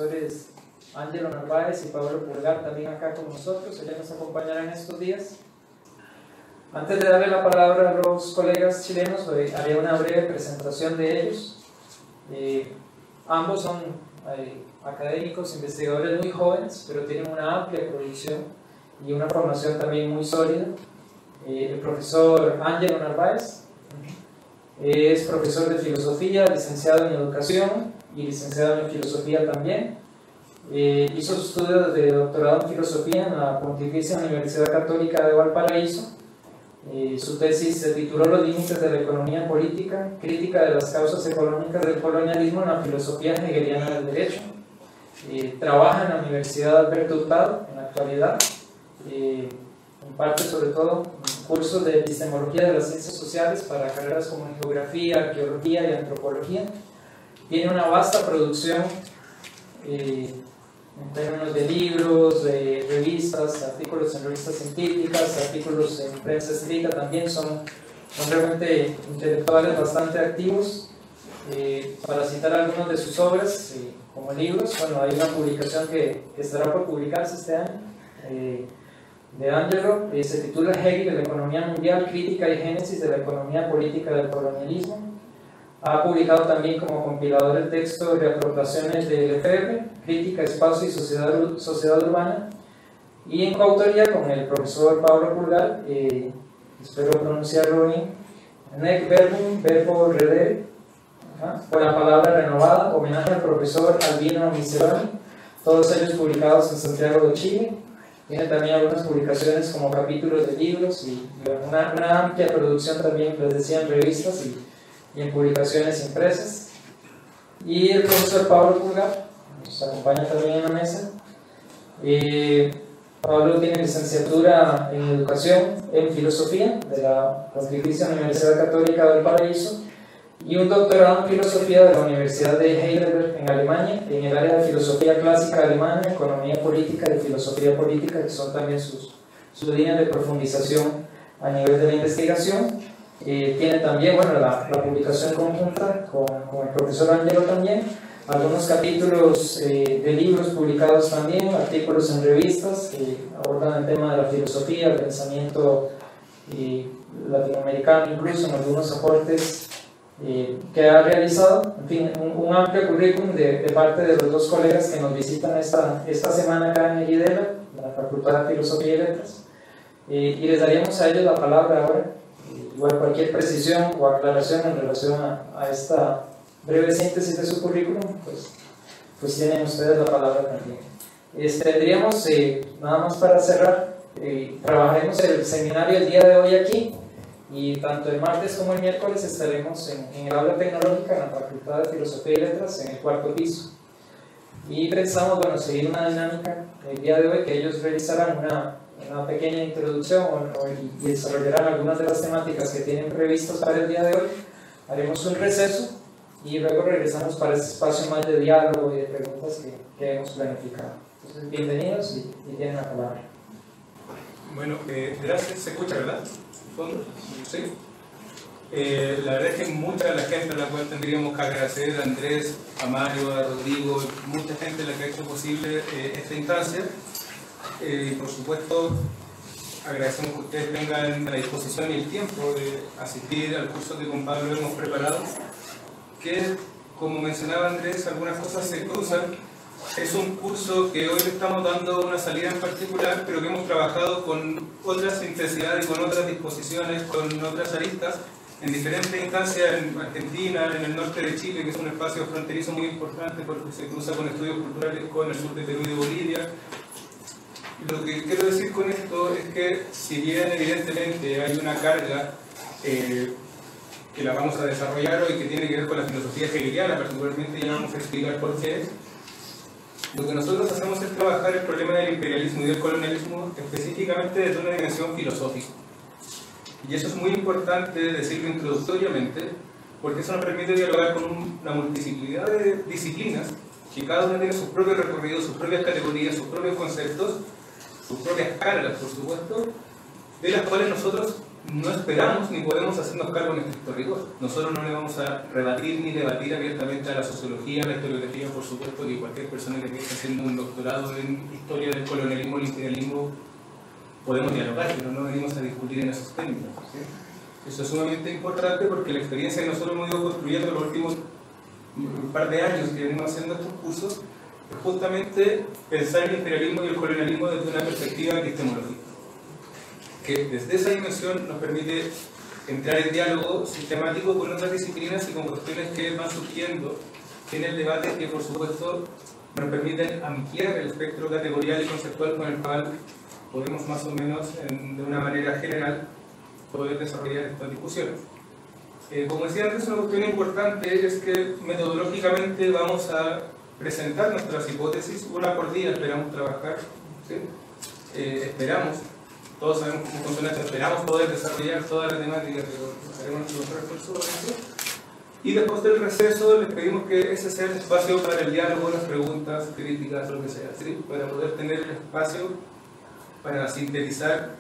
profesores Ángelo Narváez y Pablo Pulgar también acá con nosotros. Ellos nos acompañarán estos días. Antes de darle la palabra a los colegas chilenos, haré una breve presentación de ellos. Ambos son académicos, investigadores muy jóvenes, pero tienen una amplia producción y una formación también muy sólida. El profesor Ángelo Narváez es profesor de filosofía, licenciado en educación y licenciado en filosofía también. Hizo sus estudios de doctorado en filosofía en la Pontificia Universidad Católica de Valparaíso. Su tesis se tituló Los límites de la economía política, crítica de las causas económicas del colonialismo en la filosofía hegeliana del derecho. Trabaja en la Universidad Alberto Hurtado en la actualidad. Imparte sobre todo cursos de epistemología de las ciencias sociales para carreras como en geografía, arqueología y antropología. Tiene una vasta producción en términos de libros, de revistas, artículos en revistas científicas, artículos en prensa escrita también. Son realmente intelectuales bastante activos. Para citar algunas de sus obras como libros, bueno, hay una publicación que estará por publicarse este año de Ángelo, se titula Hegel de la economía mundial, crítica y génesis de la economía política del colonialismo. Ha publicado también como compilador el texto Reapropiaciones de Lefebvre, Crítica, Espacio y Sociedad Urbana, y en coautoría con el profesor Pablo Pulgar, espero pronunciarlo bien, Nec Verbum Verbo Redere, por la palabra renovada, homenaje al profesor Albino Miseroni, todos ellos publicados en Santiago de Chile. Tiene también algunas publicaciones como capítulos de libros y una amplia producción también, les decía, en revistas y en publicaciones impresas. Y el profesor Pablo Pulgar nos acompaña también en la mesa. Pablo tiene licenciatura en educación, en filosofía de la Pontificia Universidad Católica de Valparaíso y un doctorado en filosofía de la Universidad de Heidelberg en Alemania, en el área de filosofía clásica alemana, economía política y filosofía política, que son también sus líneas de profundización a nivel de la investigación. Tiene también, bueno, la publicación conjunta con el profesor Ángelo también, algunos capítulos de libros publicados también, artículos en revistas que abordan el tema de la filosofía, el pensamiento latinoamericano, incluso en algunos aportes que ha realizado. En fin, un amplio currículum de parte de los dos colegas que nos visitan esta semana acá en el IDELA, la Facultad de Filosofía y Letras, y les daríamos a ellos la palabra ahora. Igual cualquier precisión o aclaración en relación a esta breve síntesis de su currículum, pues tienen ustedes la palabra también. Tendríamos, nada más para cerrar, trabajaremos el seminario el día de hoy aquí, y tanto el martes como el miércoles estaremos en el aula tecnológica en la Facultad de Filosofía y Letras, en el cuarto piso. Y pensamos, bueno, seguir una dinámica el día de hoy, que ellos realizarán una pequeña introducción y desarrollarán algunas de las temáticas que tienen previstas para el día de hoy. Haremos un receso y luego regresamos para ese espacio más de diálogo y de preguntas que hemos planificado. Entonces, bienvenidos y tienen la palabra. Bueno, gracias. ¿Se escucha, verdad? ¿Fondo? Sí. La verdad es que mucha de la gente a la cual tendríamos que agradecer, a Andrés, a Mario, a Rodrigo, mucha gente la que ha hecho posible esta instancia. Por supuesto, agradecemos que ustedes tengan la disposición y el tiempo de asistir al curso que con Pablo hemos preparado, que, como mencionaba Andrés, algunas cosas se cruzan. Es un curso que hoy le estamos dando una salida en particular, pero que hemos trabajado con otras intensidades, con otras disposiciones, con otras aristas, en diferentes instancias en Argentina, en el norte de Chile, que es un espacio fronterizo muy importante porque se cruza con estudios culturales con el sur de Perú y de Bolivia. Lo que quiero decir con esto es que, si bien evidentemente hay una carga que la vamos a desarrollar hoy, que tiene que ver con la filosofía hegeliana, particularmente, ya vamos a explicar por qué, lo que nosotros hacemos es trabajar el problema del imperialismo y del colonialismo específicamente desde una dimensión filosófica. Y eso es muy importante decirlo introductoriamente, porque eso nos permite dialogar con una multiplicidad de disciplinas, que cada una tiene sus propios recorridos, sus propias categorías, sus propios conceptos, sus propias cargas, por supuesto, de las cuales nosotros no esperamos ni podemos hacernos cargo en estricto rigor. Nosotros no le vamos a rebatir ni debatir abiertamente a la sociología, a la historiografía, por supuesto, que cualquier persona que esté haciendo un doctorado en historia del colonialismo, el imperialismo, podemos dialogar, pero no venimos a discutir en esos términos, ¿sí? Eso es sumamente importante porque la experiencia que nosotros hemos ido construyendo en los últimos par de años que venimos haciendo estos cursos es justamente pensar el imperialismo y el colonialismo desde una perspectiva epistemológica, que desde esa dimensión nos permite entrar en diálogo sistemático con otras disciplinas y con cuestiones que van surgiendo en el debate, que por supuesto nos permiten ampliar el espectro categorial y conceptual con el cual podemos más o menos, de una manera general, poder desarrollar estas discusiones. Como decía antes, una cuestión importante es que metodológicamente vamos a presentar nuestras hipótesis, una por día esperamos trabajar, ¿sí? Esperamos, todos sabemos cómo funciona esto, esperamos poder desarrollar toda la temática, pero haremos nuestro mejor esfuerzo para eso. Y después del receso les pedimos que ese sea el espacio para el diálogo, las preguntas, críticas, lo que sea, ¿sí? Para poder tener el espacio para sintetizar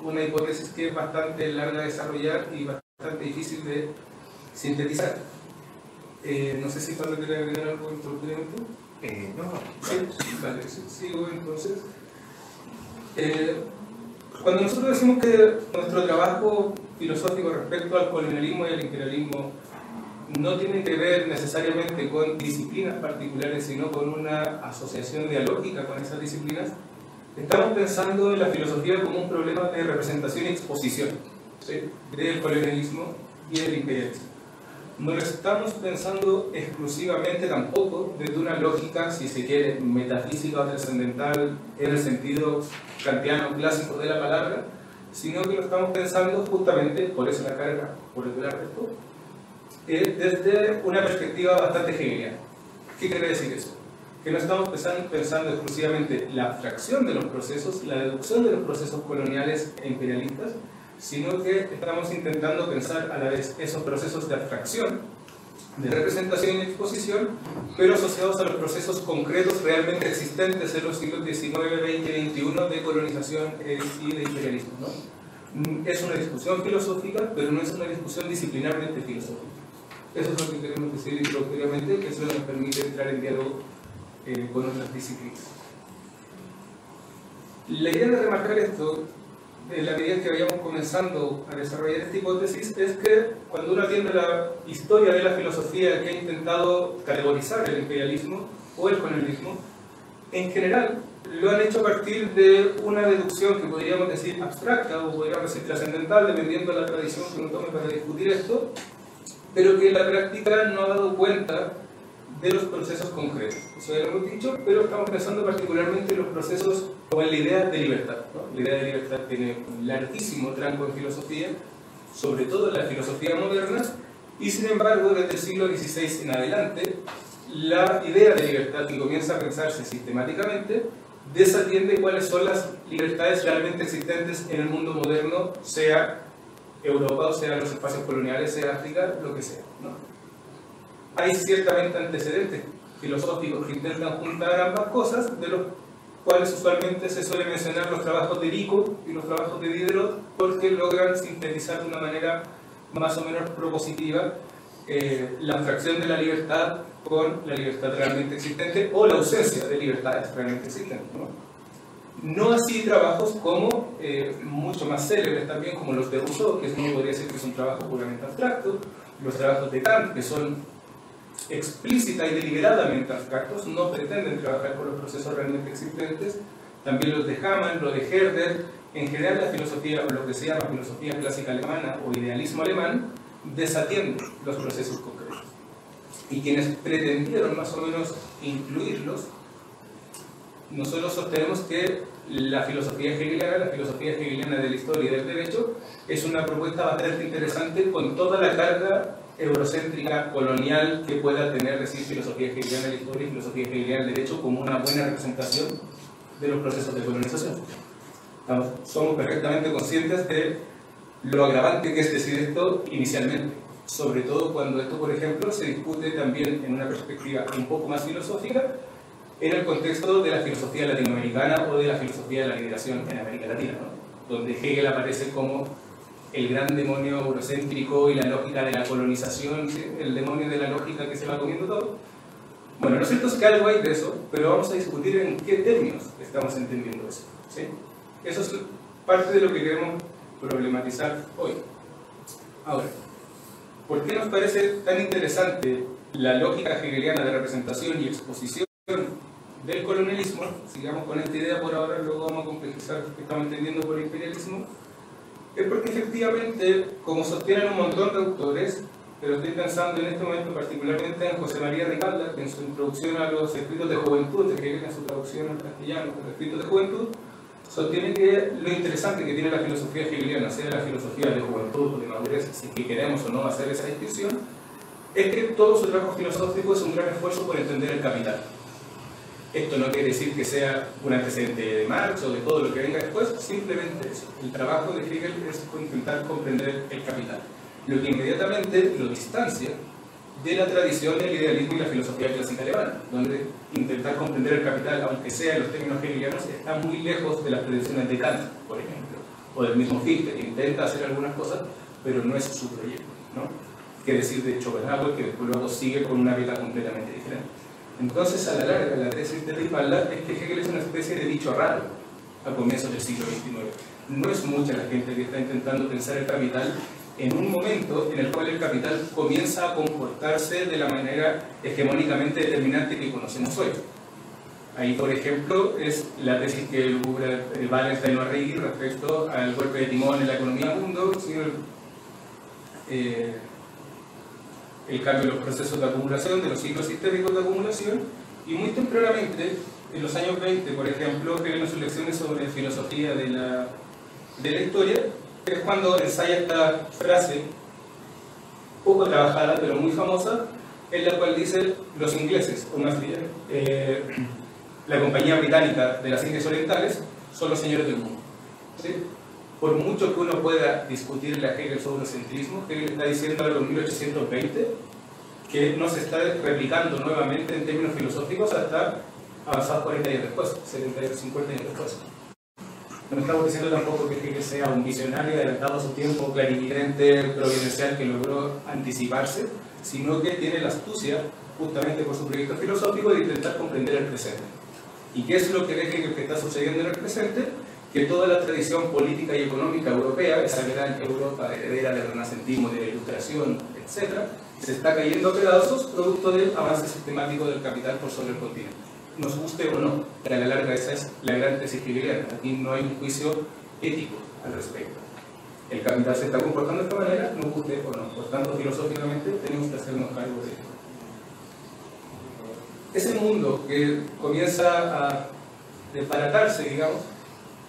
una hipótesis que es bastante larga de desarrollar y bastante difícil de sintetizar. No sé si Pablo quiere agregar algo introductoriamente. No. Sí, vale, sigo entonces. Cuando nosotros decimos que nuestro trabajo filosófico respecto al colonialismo y al imperialismo no tiene que ver necesariamente con disciplinas particulares, sino con una asociación dialógica con esas disciplinas, estamos pensando en la filosofía como un problema de representación y exposición, ¿sí? Del colonialismo y del imperialismo. No lo estamos pensando exclusivamente tampoco desde una lógica, si se quiere, metafísica o trascendental en el sentido kantiano clásico de la palabra, sino que lo estamos pensando justamente, por eso la carga, por el resto, desde una perspectiva bastante hegeliana. ¿Qué quiere decir eso? Que no estamos pensando exclusivamente la abstracción de los procesos, la deducción de los procesos coloniales e imperialistas, sino que estamos intentando pensar a la vez esos procesos de abstracción, de representación y exposición, pero asociados a los procesos concretos realmente existentes en los siglos XIX, XX y XXI de colonización y de imperialismo, ¿no? Es una discusión filosófica, pero no es una discusión disciplinarmente filosófica. Eso es lo que queremos decir introductoriamente, que eso nos permite entrar en diálogo con otras disciplinas. La idea de remarcar esto, en la medida que vayamos comenzando a desarrollar esta hipótesis, es que cuando uno atiende la historia de la filosofía que ha intentado categorizar el imperialismo o el colonialismo, en general lo han hecho a partir de una deducción que podríamos decir abstracta o podríamos decir trascendental, dependiendo de la tradición que uno tome para discutir esto, pero que en la práctica no ha dado cuenta de los procesos concretos. Eso ya lo hemos dicho, pero estamos pensando particularmente en los procesos o en la idea de libertad, ¿no? La idea de libertad tiene un larguísimo tranco en filosofía, sobre todo en la filosofía moderna, y sin embargo desde el siglo XVI en adelante la idea de libertad, que comienza a pensarse sistemáticamente, desatiende cuáles son las libertades realmente existentes en el mundo moderno, sea Europa o sea los espacios coloniales, sea África, lo que sea, ¿no? Hay ciertamente antecedentes filosóficos que intentan juntar ambas cosas, de los cuales usualmente se suele mencionar los trabajos de Vico y los trabajos de Diderot, porque logran sintetizar de una manera más o menos propositiva la abstracción de la libertad con la libertad realmente existente o la ausencia de libertades realmente existentes, ¿no? No así trabajos como, mucho más célebres también, como los de Rousseau, que uno podría decir que es un trabajo puramente abstracto, los trabajos de Kant, que son explícita y deliberadamente abstractos, no pretenden trabajar con los procesos realmente existentes, también los de Hamann, los de Herder. En general la filosofía, o lo que se llama filosofía clásica alemana o idealismo alemán, desatiende los procesos concretos. Y quienes pretendieron más o menos incluirlos, nosotros sostenemos que la filosofía hegeliana de la historia y del derecho, es una propuesta bastante interesante con toda la carga eurocéntrica, colonial, que pueda tener decir filosofía hegeliana de la historia y filosofía hegeliana del derecho como una buena representación de los procesos de colonización. Somos perfectamente conscientes de lo agravante que es decir esto inicialmente, sobre todo cuando esto, por ejemplo, se discute también en una perspectiva un poco más filosófica en el contexto de la filosofía latinoamericana o de la filosofía de la liberación en América Latina, ¿no? Donde Hegel aparece como el gran demonio eurocéntrico y la lógica de la colonización, ¿sí? El demonio de la lógica que se va comiendo todo. Bueno, lo cierto es que algo hay de eso, pero vamos a discutir en qué términos estamos entendiendo eso, ¿sí? Eso es parte de lo que queremos problematizar hoy. Ahora, ¿por qué nos parece tan interesante la lógica hegeliana de representación y exposición del colonialismo? Sigamos con esta idea por ahora, luego vamos a complejizar lo que estamos entendiendo por imperialismo. Es porque efectivamente, como sostienen un montón de autores, pero estoy pensando en este momento particularmente en José María Ricalda, que en su introducción a los escritos de juventud, que en su traducción al castellano, los escritos de juventud, sostiene que lo interesante que tiene la filosofía hegeliana, sea la filosofía de juventud o de madurez, si que queremos o no hacer esa distinción, es que todo su trabajo filosófico es un gran esfuerzo por entender el capital. Esto no quiere decir que sea un antecedente de Marx o de todo lo que venga después, simplemente eso. El trabajo de Hegel es intentar comprender el capital, lo que inmediatamente lo distancia de la tradición del idealismo y la filosofía clásica alemana, donde intentar comprender el capital, aunque sea en los términos hegelianos, está muy lejos de las predicciones de Kant, por ejemplo, o del mismo Fichte, que intenta hacer algunas cosas, pero no es su proyecto, ¿no? Que decir de Schopenhauer, que después luego sigue con una vida completamente diferente. Entonces, a la larga, la tesis de Ricalda es que Hegel es una especie de bicho raro a comienzos del siglo XIX. No es mucha la gente que está intentando pensar el capital en un momento en el cual el capital comienza a comportarse de la manera hegemónicamente determinante que conocemos hoy. Ahí, por ejemplo, es la tesis que elabora Wallenstein o Arrighi respecto al golpe de timón en la economía mundo, el cambio de los procesos de acumulación, de los ciclos sistémicos de acumulación, y muy tempranamente, en los años 20, por ejemplo, Hegel en sus lecciones sobre filosofía de la historia, es cuando ensaya esta frase, poco trabajada, pero muy famosa, en la cual dice los ingleses, o más bien, la compañía británica de las Indias Orientales, son los señores del mundo. ¿Sí? Por mucho que uno pueda discutirle a Hegel sobre el centrismo, Hegel está diciendo en 1820 que no se está replicando nuevamente en términos filosóficos hasta avanzados 40 años después, 70 años, 50 años después. No estamos diciendo tampoco que Hegel sea un visionario adelantado a su tiempo, clarividente, providencial, que logró anticiparse, sino que tiene la astucia, justamente por su proyecto filosófico, de intentar comprender el presente. ¿Y qué es lo que ve Hegel que está sucediendo en el presente? Que toda la tradición política y económica europea, esa gran Europa heredera del renacentismo, de la ilustración, etc., se está cayendo a pedazos producto del avance sistemático del capital por sobre el continente. Nos guste o no, pero a la larga esa es la gran tesis hegeliana. Aquí no hay un juicio ético al respecto. El capital se está comportando de esta manera, nos guste o no. Por tanto, filosóficamente tenemos que hacernos cargo de esto. Ese mundo que comienza a desbaratarse, digamos,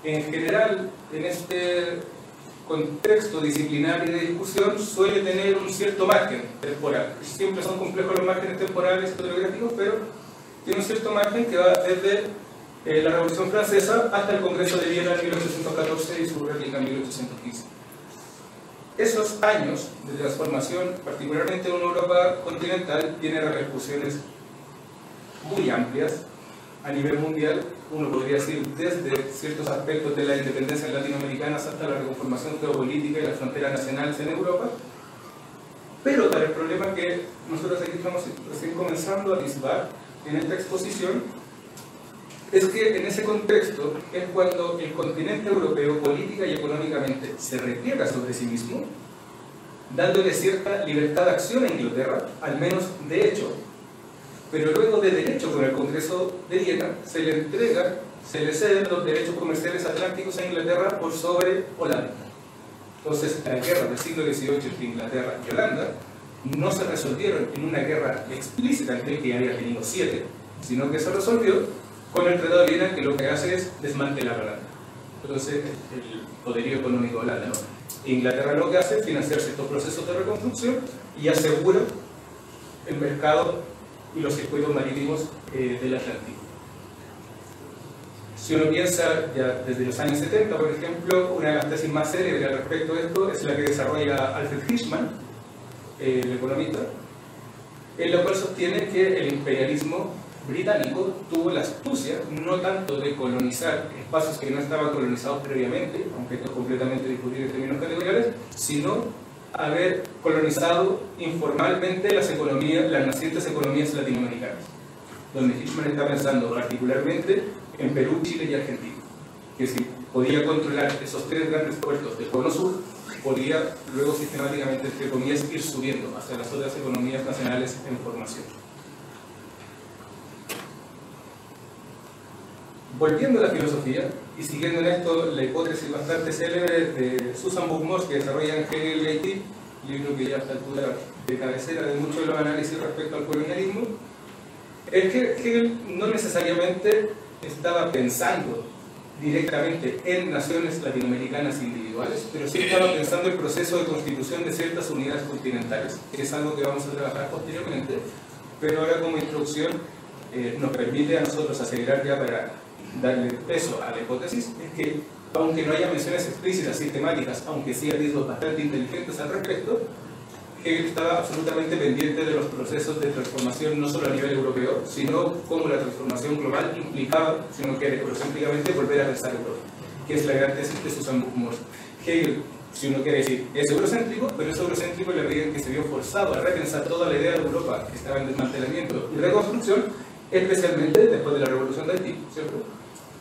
en general, en este contexto disciplinario de discusión, suele tener un cierto margen temporal. Siempre son complejos los márgenes temporales historiográficos, pero tiene un cierto margen que va desde la Revolución Francesa hasta el Congreso de Viena en 1814 y su réplica en 1815. Esos años de transformación, particularmente en una Europa continental, tienen repercusiones muy amplias a nivel mundial. Uno podría decir desde ciertos aspectos de las independencias latinoamericanas hasta la reconformación geopolítica y las fronteras nacionales en Europa. Pero para el problema que nosotros aquí estamos recién comenzando a atisbar en esta exposición, es que en ese contexto es cuando el continente europeo política y económicamente se repliega sobre sí mismo, dándole cierta libertad de acción a Inglaterra, al menos de hecho. Pero luego de derecho con el Congreso de Viena se le entrega, se le ceden los derechos comerciales atlánticos a Inglaterra por sobre Holanda. Entonces la guerra del siglo XVIII entre Inglaterra y Holanda no se resolvieron en una guerra explícita entre que ya había tenido 7, sino que se resolvió con el Tratado de Viena, que lo que hace es desmantelar Holanda. Entonces el poderío económico de Holanda, ¿no? Inglaterra lo que hace es financiarse estos procesos de reconstrucción y asegura el mercado y los circuitos marítimos del Atlántico. Si uno piensa ya desde los años 70, por ejemplo, una de las tesis más célebres al respecto de esto es la que desarrolla Alfred Hirschman, el economista, en la cual sostiene que el imperialismo británico tuvo la astucia no tanto de colonizar espacios que no estaban colonizados previamente, aunque esto es completamente discutible en términos categoriales, sino haber colonizado informalmente las nacientes economías latinoamericanas, donde Hirschman está pensando particularmente en Perú, Chile y Argentina, que si podía controlar esos tres grandes puertos del Cono Sur, podía luego sistemáticamente, entre comillas, ir subiendo hacia las otras economías nacionales en formación. Volviendo a la filosofía, y siguiendo en esto la hipótesis bastante célebre de Susan Buck-Morss, que desarrolla en Hegel y Haití, libro que ya a esta altura de cabecera de muchos de los análisis respecto al colonialismo, es que Hegel no necesariamente estaba pensando directamente en naciones latinoamericanas individuales, pero sí estaba pensando en el proceso de constitución de ciertas unidades continentales, que es algo que vamos a trabajar posteriormente, pero ahora como introducción nos permite a nosotros acelerar ya para darle peso a la hipótesis, es que aunque no haya menciones explícitas, sistemáticas, aunque sí hallazgos bastante inteligentes al respecto, Hegel estaba absolutamente pendiente de los procesos de transformación no solo a nivel europeo, sino como la transformación global implicaba, si uno quiere eurocéntricamente, volver a pensar Europa, que es la gran tesis de Susan Buck-Morss. Hegel, si uno quiere decir, es eurocéntrico, pero es eurocéntrico en la medida en que se vio forzado a repensar toda la idea de Europa, que estaba en desmantelamiento y reconstrucción, especialmente después de la Revolución de Haití, ¿cierto?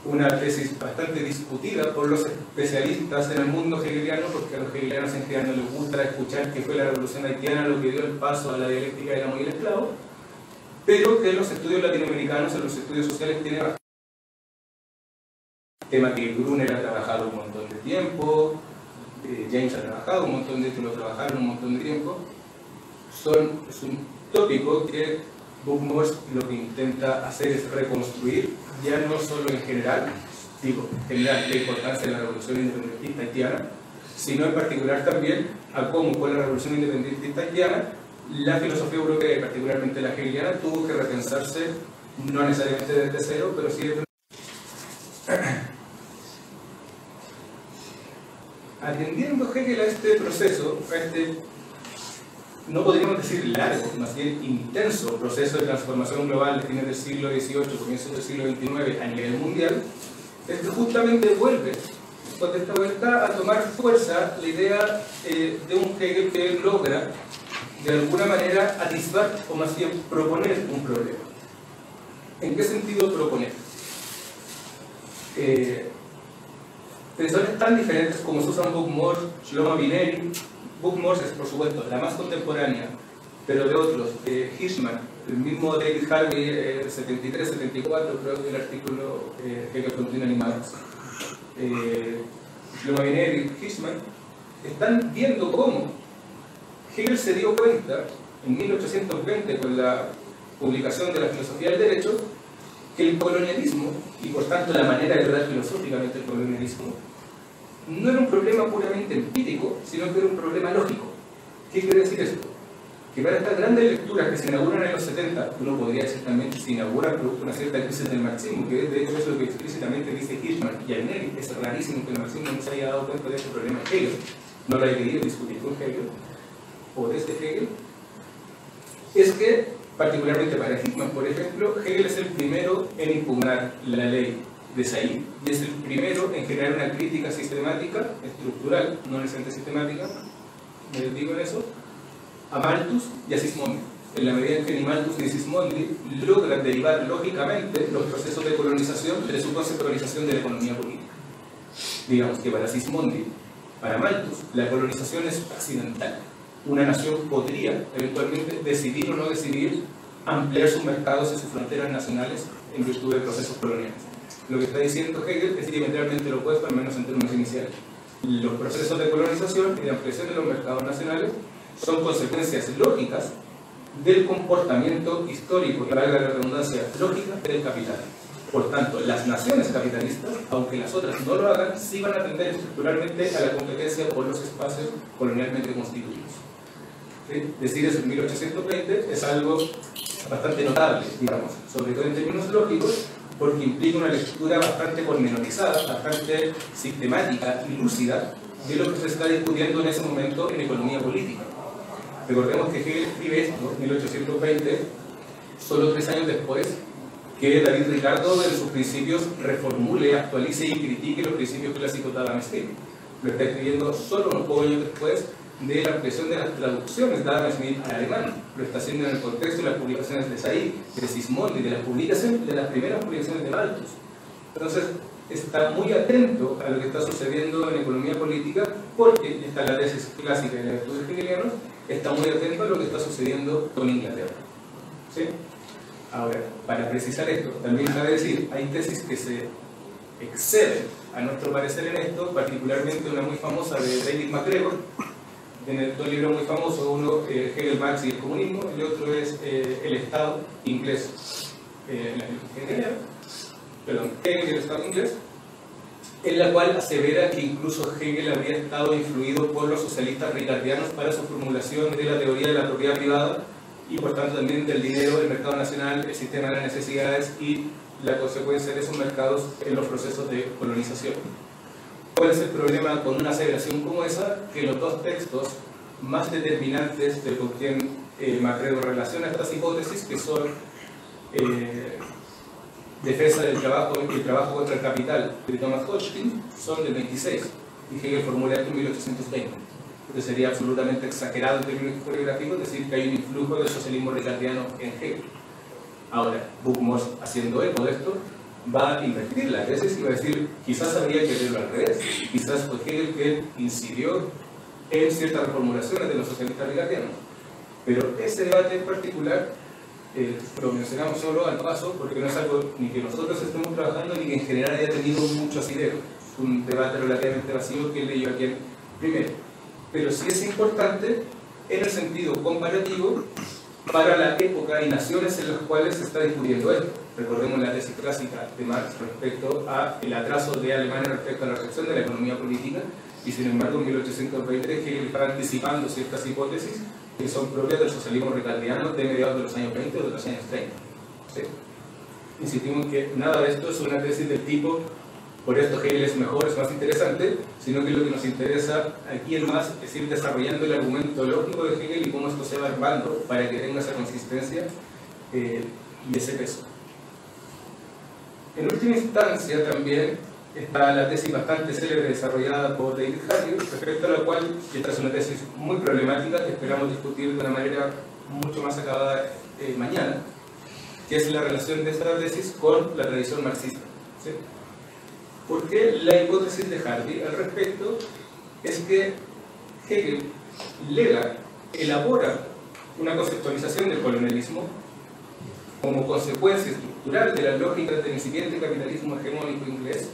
Una tesis bastante discutida por los especialistas en el mundo hegeliano, porque a los hegelianos en general no les gusta escuchar que fue la revolución haitiana lo que dio el paso a la dialéctica del amo y el esclavo, pero que en los estudios latinoamericanos, en los estudios sociales, tiene bastante tema que Brunner ha trabajado un montón de tiempo, James ha trabajado un montón de tiempo, lo trabajaron un montón de tiempo. Es un tópico que Buck-Morss lo que intenta hacer es reconstruir, ya no solo en general, la importancia de la revolución independentista haitiana, sino en particular también a cómo con la revolución independentista haitiana la filosofía europea y particularmente la hegeliana tuvo que repensarse, no necesariamente desde cero, pero sí desde... Atendiendo Hegel a este proceso, a este, no podríamos decir largo, más bien intenso proceso de transformación global de fines del siglo XVIII, comienzos del siglo XIX a nivel mundial, es que justamente vuelve, después de esta vuelta, a tomar fuerza la idea de un Hegel que logra, de alguna manera, atisbar o más bien proponer un problema. ¿En qué sentido proponer? Pensadores tan diferentes como Susan Buck-Morss, Shlomo Vineri. Buck-Morss es, por supuesto, la más contemporánea, pero de otros, Hirschman, el mismo David Harvey, 73-74, creo que el artículo que contiene animados. Shlomo Vineri y Hirschman están viendo cómo Hegel se dio cuenta en 1820 con la publicación de la filosofía del derecho que el colonialismo, y por tanto la manera de ver filosóficamente el colonialismo, no era un problema puramente empírico, sino que era un problema lógico. ¿Qué quiere decir esto? Que para estas grandes lecturas que se inauguran en los 70, uno podría decir también que se inauguran producto de una cierta crisis del marxismo, que de hecho es lo que explícitamente dice Hirschman y Alneri, es rarísimo que el marxismo no se haya dado cuenta de este problema en Hegel, no lo haya querido discutir con Hegel, o desde Hegel, es que particularmente para Hirschman, por ejemplo, Hegel es el primero en impugnar la ley de Said y es el primero en generar una crítica sistemática, estructural, no necesariamente sistemática, me digo en eso, a Malthus y a Sismondi, en la medida en que ni Malthus ni Sismondi logran derivar lógicamente los procesos de colonización de su conceptualización de la economía política. Digamos que para Sismondi, para Malthus, la colonización es accidental. Una nación podría eventualmente decidir o no decidir ampliar sus mercados y sus fronteras nacionales en virtud de procesos coloniales. Lo que está diciendo Hegel es diametralmente lo opuesto, al menos en términos iniciales. Los procesos de colonización y de ampliación de los mercados nacionales son consecuencias lógicas del comportamiento histórico, y valga la redundancia, lógica del capital. Por tanto, las naciones capitalistas, aunque las otras no lo hagan, sí van a atender estructuralmente a la competencia por los espacios colonialmente constituidos. ¿Sí? Decir eso en 1820 es algo bastante notable, digamos, sobre todo en términos lógicos, porque implica una lectura bastante pormenorizada, bastante sistemática y lúcida de lo que se está discutiendo en ese momento en economía política. Recordemos que Hegel escribe esto en 1820, solo 3 años después que David Ricardo en sus principios reformule, actualice y critique los principios clásicos de Adam Smith. Lo está escribiendo solo unos pocos años después de la ampliación de las traducciones de Adam Smith al alemán. Lo está haciendo en el contexto de las publicaciones de Said, de Sismondi, de las primeras publicaciones de Malthus. Entonces, está muy atento a lo que está sucediendo en economía política, porque está la tesis clásica de los estudios hegelianos, está muy atento a lo que está sucediendo con Inglaterra. ¿Sí? Ahora, para precisar esto, también cabe decir, hay tesis que se exceden, a nuestro parecer, en esto, particularmente una muy famosa de David MacGregor, en dos libros muy famosos, uno Hegel, Marx y el comunismo, y el otro es El Estado inglés, Hegel y el Estado inglés, en la cual asevera que incluso Hegel habría estado influido por los socialistas ricardianos para su formulación de la teoría de la propiedad privada y por tanto también del dinero, del mercado nacional, el sistema de las necesidades y la consecuencia de esos mercados en los procesos de colonización. ¿Cuál es el problema con una aseveración como esa? Que los dos textos más determinantes de por quién MacGregor relaciona estas hipótesis, que son Defensa del trabajo y el trabajo contra el capital de Thomas Hodgkin, son del 26 y Hegel formula esto en 1820. Entonces sería absolutamente exagerado en términos historiográficos decir que hay un influjo del socialismo ricardiano en Hegel. Ahora, Buchmos, haciendo eco de esto, va a invertir la tesis y va a decir, quizás habría que verlo al revés, quizás fue Hegel que incidió en ciertas reformulaciones de los socialistas ricardianos. Pero ese debate en particular lo mencionamos solo al paso, porque no es algo ni que nosotros estemos trabajando ni que en general haya tenido mucho asidero. Es un debate relativamente vacío que leyó aquí primero. Pero sí es importante en el sentido comparativo para la época y naciones en las cuales se está discutiendo esto. Recordemos la tesis clásica de Marx respecto al atraso de Alemania respecto a la recepción de la economía política, y sin embargo en 1820 Hegel está anticipando ciertas hipótesis que son propias del socialismo ricardiano de mediados de los años 20 o de los años 30. ¿Sí? Insistimos que nada de esto es una tesis del tipo por esto Hegel es mejor, es más interesante, sino que lo que nos interesa aquí en más es ir desarrollando el argumento lógico de Hegel y cómo esto se va armando para que tenga esa consistencia y ese peso. En última instancia también está la tesis bastante célebre desarrollada por David Hardy, respecto a la cual, y esta es una tesis muy problemática que esperamos discutir de una manera mucho más acabada mañana, que es la relación de esta tesis con la tradición marxista. ¿Sí? Porque la hipótesis de Hardy al respecto es que Hegel elabora una conceptualización del colonialismo como consecuencia estructural de las lógicas del incipiente capitalismo hegemónico inglés,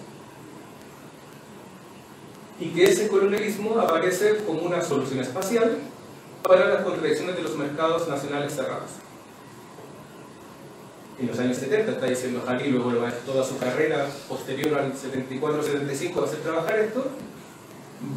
y que ese colonialismo aparece como una solución espacial para las contradicciones de los mercados nacionales cerrados. En los años 70 está diciendo Hardy, luego toda su carrera posterior al 74-75 va a hacer trabajar esto,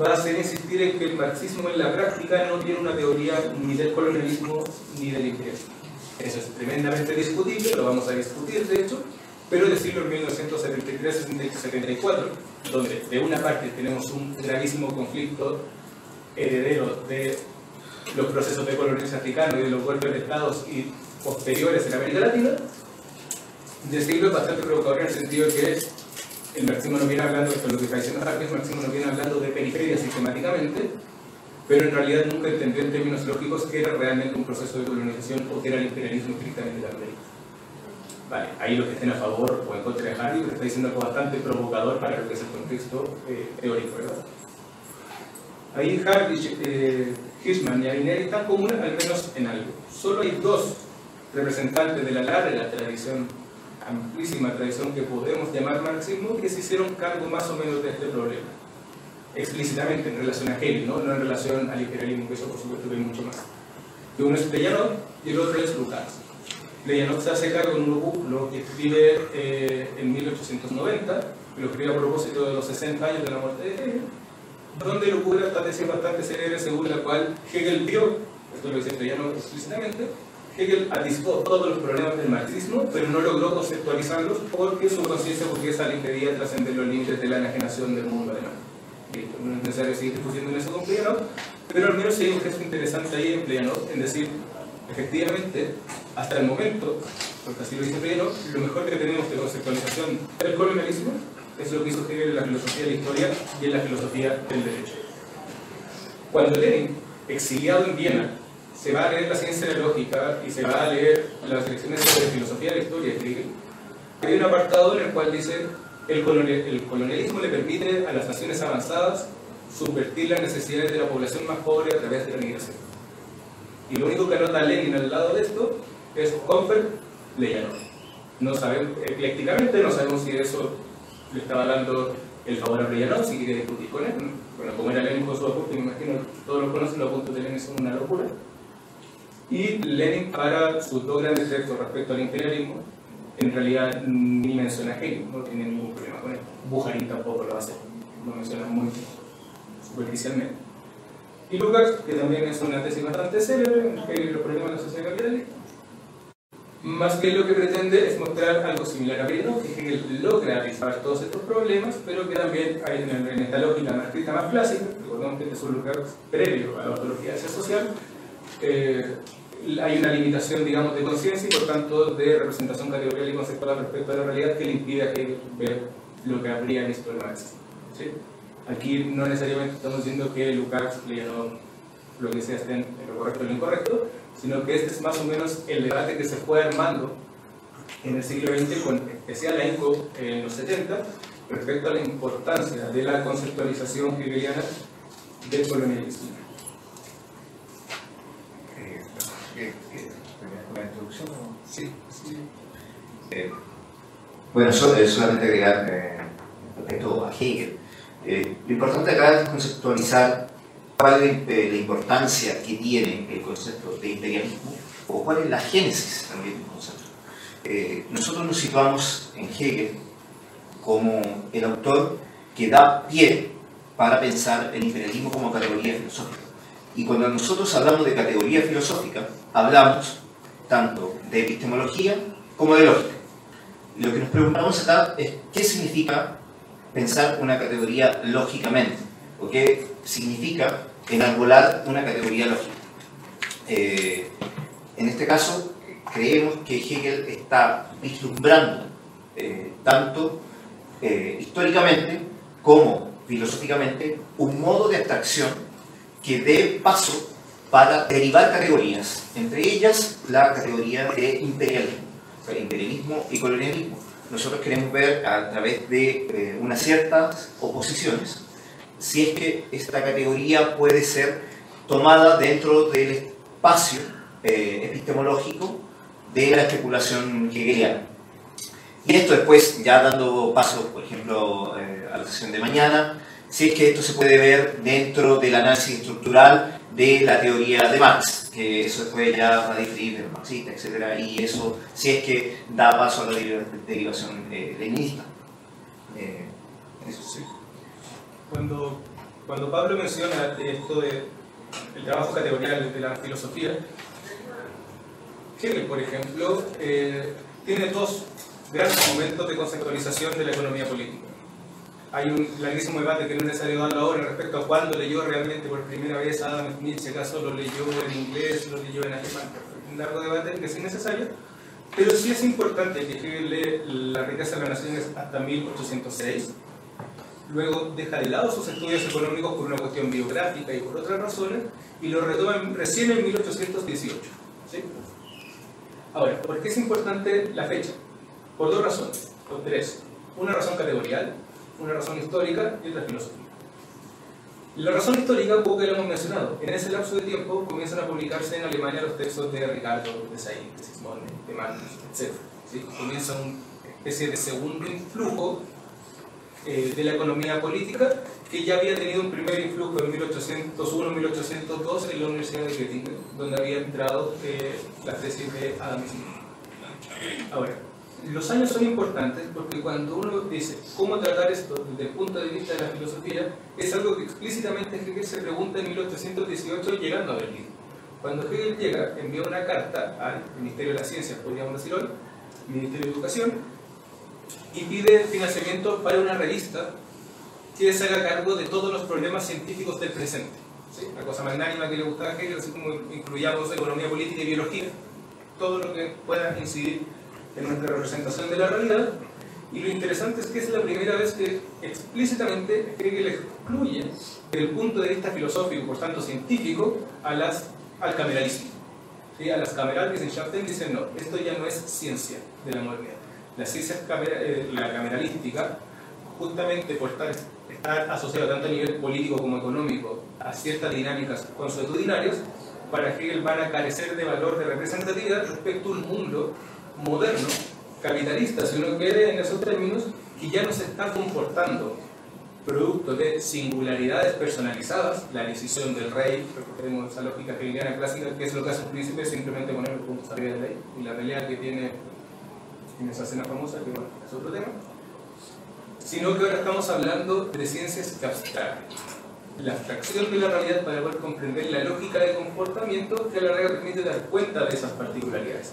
va a hacer insistir en que el marxismo en la práctica no tiene una teoría ni del colonialismo ni del imperialismo. Eso es tremendamente discutible, lo vamos a discutir de hecho, pero decirlo en 1973-74, donde de una parte tenemos un gravísimo conflicto heredero de los procesos de colonización africana y de los golpes de estados y posteriores en América Latina, decirlo es bastante provocador en el sentido de que el marxismo no viene hablando, esto es lo que está diciendo Hardy, el marxismo no viene hablando de periferia sistemáticamente, pero en realidad nunca entendió en términos lógicos que era realmente un proceso de colonización o que era el imperialismo estrictamente de América. Vale, ahí los que estén a favor o en contra de Hardy, lo que está diciendo algo bastante provocador para lo que es el contexto teórico, ¿verdad? Ahí Hardy, Hirschman y Aineri están comunes al menos en algo. Solo hay dos representantes de la larga tradición, amplísima tradición que podemos llamar marxismo, que se hicieron cargo más o menos de este problema. Explícitamente en relación a Hegel, ¿no? No en relación al imperialismo, que eso por supuesto que hay mucho más. Que uno es Plejanov y el otro es Lukács. Plejanov se hace cargo en un artículo que escribe en 1890, que lo escribe a propósito de los 60 años de la muerte de Hegel, donde locura esta tesis bastante célebre según la cual Hegel vio, esto lo dice Plejanov explícitamente, Hegel atisbó todos los problemas del marxismo, pero no logró conceptualizarlos porque su conciencia burguesa le impedía trascender los límites de la enajenación del mundo alemán. No es necesario seguir discutiendo en eso con Plejanov, pero al menos hay un gesto interesante ahí en Plejanov, en decir, efectivamente, hasta el momento, porque así lo dice Pedro, lo mejor que tenemos de conceptualización del colonialismo es lo que hizo Hegel en la filosofía de la historia y en la filosofía del derecho. Cuando Lenin, exiliado en Viena, se va a leer la ciencia de la lógica y se va a leer las lecciones sobre filosofía de la historia de Hegel, hay un apartado en el cual dice el colonialismo le permite a las naciones avanzadas subvertir las necesidades de la población más pobre a través de la migración. Y lo único que anota Lenin al lado de esto es Comfort, Leyanov. No sabemos, eclécticamente no sabemos si eso le estaba dando el favor a Leyanov, si quiere discutir con él. Bueno, como era Lenin con su apunte, me imagino todos lo conocen, los apuntes de Lenin son una locura. Y Lenin, para sus dos grandes textos respecto al imperialismo, en realidad ni menciona a Hegel, no tiene ningún problema con él. Bukharin tampoco lo hace, lo menciona muy superficialmente. Y Lukács, que también es una tesis bastante célebre, Hegel y los problemas de la sociedad capitalista, más que lo que pretende es mostrar algo similar a Lenin, que Hegel logra resolver todos estos problemas, pero que también hay en esta lógica más escrita, más clásica, recordemos que este es un Lukács previo a la ontología de ciencia social, hay una limitación, digamos, de conciencia y por tanto de representación categorial y conceptual respecto a la realidad que le impide a Hegel ver lo que habría visto el marxismo. ¿Sí? Aquí no necesariamente estamos diciendo que Lukács leyó lo que sea esté en lo correcto o en lo incorrecto, sino que este es más o menos el debate que se fue armando en el siglo XX, con especial ahínco en los 70, respecto a la importancia de la conceptualización hegeliana del colonialismo. ¿Una introducción? Sí. Bueno, solamente agregar respecto a Hegel. Lo importante acá es conceptualizar cuál es la importancia que tiene el concepto de imperialismo o cuál es la génesis también del concepto. Nosotros nos situamos en Hegel como el autor que da pie para pensar el imperialismo como categoría filosófica. Y cuando nosotros hablamos de categoría filosófica, hablamos tanto de epistemología como de lógica. Y lo que nos preguntamos acá es qué significa pensar una categoría lógicamente, o qué significa enarbolar una categoría lógica. En este caso, creemos que Hegel está vislumbrando tanto históricamente como filosóficamente un modo de abstracción que dé paso para derivar categorías, entre ellas la categoría de imperialismo, o sea, imperialismo y colonialismo. Nosotros queremos ver a través de unas ciertas oposiciones si es que esta categoría puede ser tomada dentro del espacio epistemológico de la especulación hegeliana. Y esto después, ya dando paso, por ejemplo, a la sesión de mañana, si es que esto se puede ver dentro del análisis estructural de la teoría de Marx, que eso después ya va a diferir del marxista, etc. Y eso, si es que da paso a la derivación leninista. Eso sí. Cuando Pablo menciona esto del trabajo categorial de la filosofía, Hegel, por ejemplo, tiene dos grandes momentos de conceptualización de la economía política. Hay un larguísimo debate que no es necesario darlo ahora respecto a cuándo leyó realmente por primera vez a Adam Smith, si acaso lo leyó en inglés, lo leyó en alemán. Un largo debate que es innecesario, pero sí es importante que Hegel lee La riqueza de las naciones hasta 1806. Luego deja de lado sus estudios económicos por una cuestión biográfica y por otras razones, y lo retoma recién en 1818. ¿Sí? Ahora, ¿por qué es importante la fecha? Por dos razones, o tres. Una razón categorial, una razón histórica y otra filosófica. La razón histórica, poco que lo hemos mencionado. En ese lapso de tiempo comienzan a publicarse en Alemania los textos de Ricardo, de Said, de Sismondi, de Magnus, etc. ¿Sí? Comienza una especie de segundo influjo de la economía política, que ya había tenido un primer influjo en 1801-1802 en la Universidad de Göttingen, donde había entrado la tesis de Adam Smith. Ahora, los años son importantes porque cuando uno dice cómo tratar esto desde el punto de vista de la filosofía, es algo que explícitamente Hegel se pregunta en 1818 llegando a Berlín. Cuando Hegel llega, envía una carta al Ministerio de las Ciencias, podríamos decir hoy, Ministerio de Educación, y pide financiamiento para una revista que se haga cargo de todos los problemas científicos del presente. ¿Sí? La cosa magnánima que le gustaba a Hegel, así como incluyamos economía política y biología, todo lo que pueda incidir en nuestra representación de la realidad, y lo interesante es que es la primera vez que explícitamente Hegel excluye desde el punto de vista filosófico, por tanto científico, al cameralismo. ¿Sí? A las Kameralwissenschaften dicen no, esto ya no es ciencia de la modernidad. La ciencia la cameralística, justamente por estar asociado tanto a nivel político como económico a ciertas dinámicas consuetudinarias, para Hegel van a carecer de valor de representatividad respecto a un mundo moderno, capitalista, si uno quiere en esos términos, que ya no se está comportando producto de singularidades personalizadas, la decisión del rey, recuperemos esa lógica hegeliana clásica, que es lo que hace un príncipe, simplemente poner los puntos arriba de la ley, y la pelea que tiene en esa escena famosa, que bueno, es otro tema, sino que ahora estamos hablando de ciencias que abstraen la abstracción de la realidad para poder comprender la lógica de comportamiento que a la larga permite dar cuenta de esas particularidades.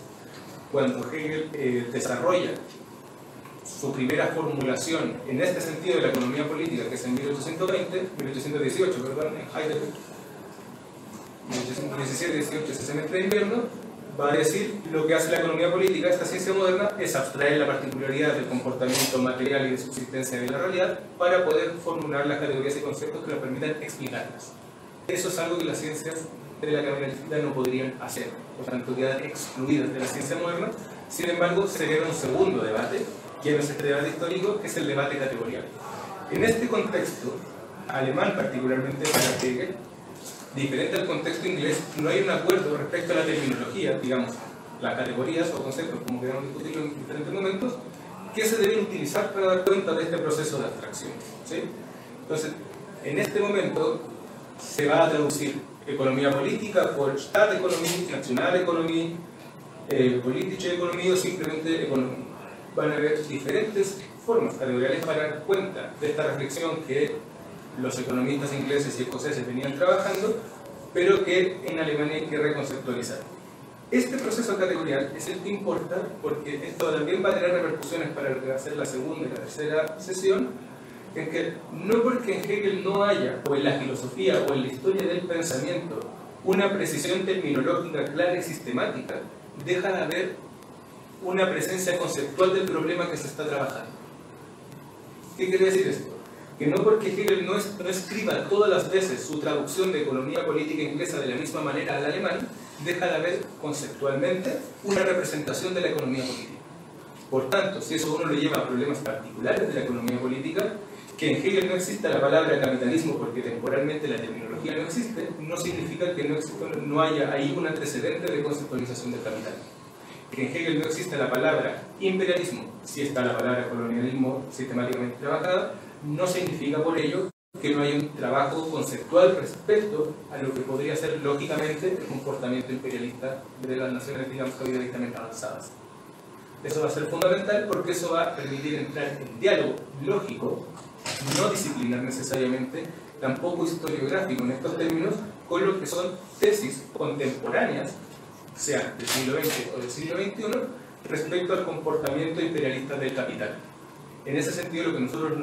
Cuando Hegel desarrolla su primera formulación en este sentido de la economía política, que es en 1818, perdón, en Heidelberg, 1817-18, ese semestre de invierno, va a decir lo que hace la economía política, esta ciencia moderna, es abstraer la particularidad del comportamiento material y de subsistencia de la realidad para poder formular las categorías y conceptos que nos permitan explicarlas. Eso es algo que las ciencias de la cameralidad no podrían hacer, por tanto quedan excluidas de la ciencia moderna. Sin embargo, se genera un segundo debate, que es este debate histórico, que es el debate categorial. En este contexto, alemán particularmente para Hegel, diferente al contexto inglés, no hay un acuerdo respecto a la terminología, digamos, las categorías o conceptos, como queramos discutirlo en diferentes momentos, que se deben utilizar para dar cuenta de este proceso de abstracción. ¿Sí? Entonces, en este momento se va a traducir economía política por Staateconomie, Nationaleconomie, Politische Economie o simplemente economía. Van a haber diferentes formas categoriales para dar cuenta de esta reflexión que los economistas ingleses y escoceses venían trabajando, pero que en Alemania hay que reconceptualizar. Este proceso categorial es el que importa porque esto también va a tener repercusiones para lo que va a ser la segunda y la tercera sesión, en que no porque en Hegel no haya, o en la filosofía o en la historia del pensamiento, una precisión terminológica clara y sistemática, deja de haber una presencia conceptual del problema que se está trabajando. ¿Qué quiere decir esto? Que no porque Hegel no escriba todas las veces su traducción de economía política inglesa de la misma manera al alemán, deja de haber conceptualmente una representación de la economía política. Por tanto, si eso uno lo lleva a problemas particulares de la economía política, que en Hegel no exista la palabra capitalismo porque temporalmente la terminología no existe, no significa que no haya ahí un antecedente de conceptualización del capital. Que en Hegel no exista la palabra imperialismo, si está la palabra colonialismo sistemáticamente trabajada, no significa por ello que no haya un trabajo conceptual respecto a lo que podría ser lógicamente el comportamiento imperialista de las naciones, digamos, capitalistamente avanzadas. Eso va a ser fundamental porque eso va a permitir entrar en diálogo lógico, no disciplinar necesariamente, tampoco historiográfico en estos términos, con lo que son tesis contemporáneas, sea del siglo XX o del siglo XXI, respecto al comportamiento imperialista del capital. En ese sentido, lo que nosotros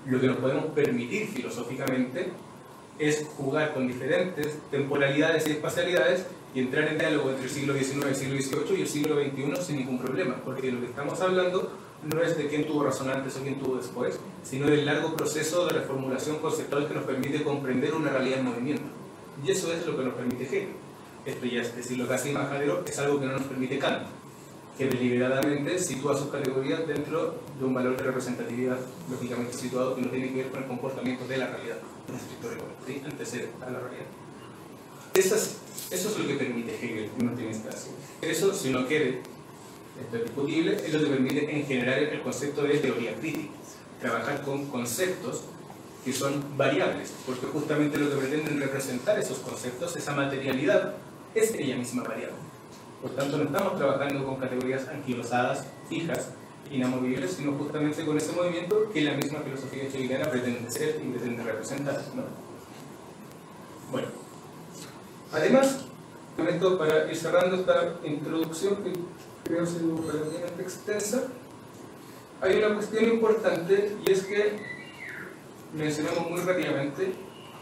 lo que nos podemos permitir filosóficamente es jugar con diferentes temporalidades y espacialidades y entrar en diálogo entre el siglo XIX, el siglo XVIII y el siglo XXI sin ningún problema, porque lo que estamos hablando no es de quién tuvo razón antes o quién tuvo después, sino del largo proceso de reformulación conceptual que nos permite comprender una realidad en movimiento. Y eso es lo que nos permite Hegel. Esto ya es decirlo casi majadero, es algo que no nos permite Kant, que deliberadamente sitúa sus categorías dentro de un valor de representatividad lógicamente situado que no tiene que ver con el comportamiento de la realidad, en estricto rigor, ¿sí? Antecede a la realidad. Eso es lo que permite Hegel en última instancia. Eso, si uno quiere, esto es discutible, es lo que permite en general el concepto de teoría crítica, trabajar con conceptos que son variables, porque justamente lo que pretenden representar esos conceptos, esa materialidad, es ella misma variable. Por tanto, no estamos trabajando con categorías anquilosadas, fijas, inamovibles, sino justamente con ese movimiento que la misma filosofía hegeliana pretende ser y pretende representar, ¿no? Bueno, además, con esto, para ir cerrando esta introducción que creo ha sido relativamente extensa, hay una cuestión importante y es que mencionamos muy rápidamente,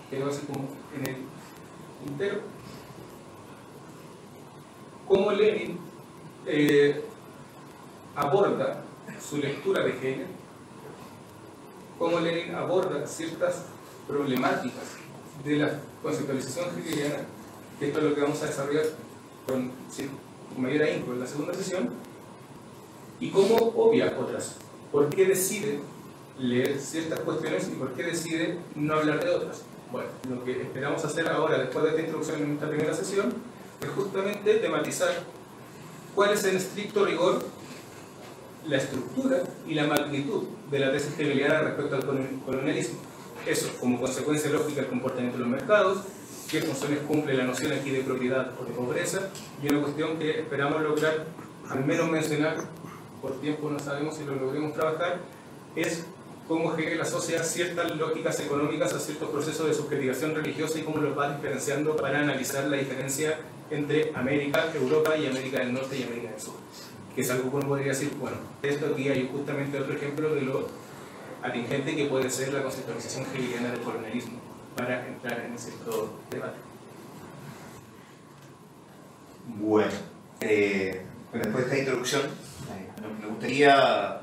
que va a ser como en el entero, cómo Lenin aborda su lectura de Hegel, cómo Lenin aborda ciertas problemáticas de la conceptualización hegeliana, que esto es lo que vamos a desarrollar con mayor ahínco en la segunda sesión, y cómo obvia otras. ¿Por qué decide leer ciertas cuestiones y por qué decide no hablar de otras? Bueno, lo que esperamos hacer ahora, después de esta introducción en esta primera sesión, es justamente tematizar cuál es en estricto rigor la estructura y la magnitud de la tesis hegeliana respecto al colonialismo. Eso, como consecuencia lógica del comportamiento de los mercados, qué funciones cumple la noción aquí de propiedad o de pobreza, y una cuestión que esperamos lograr, al menos mencionar, por tiempo no sabemos si lo logremos trabajar, es cómo Hegel asocia ciertas lógicas económicas a ciertos procesos de subjetivación religiosa y cómo los va diferenciando para analizar la diferencia entre América, Europa y América del Norte y América del Sur. Que es algo que uno podría decir, bueno, esto aquí hay justamente otro ejemplo de lo atingente que puede ser la conceptualización hegeliana del colonialismo, para entrar en cierto debate. Bueno, después de esta introducción, me gustaría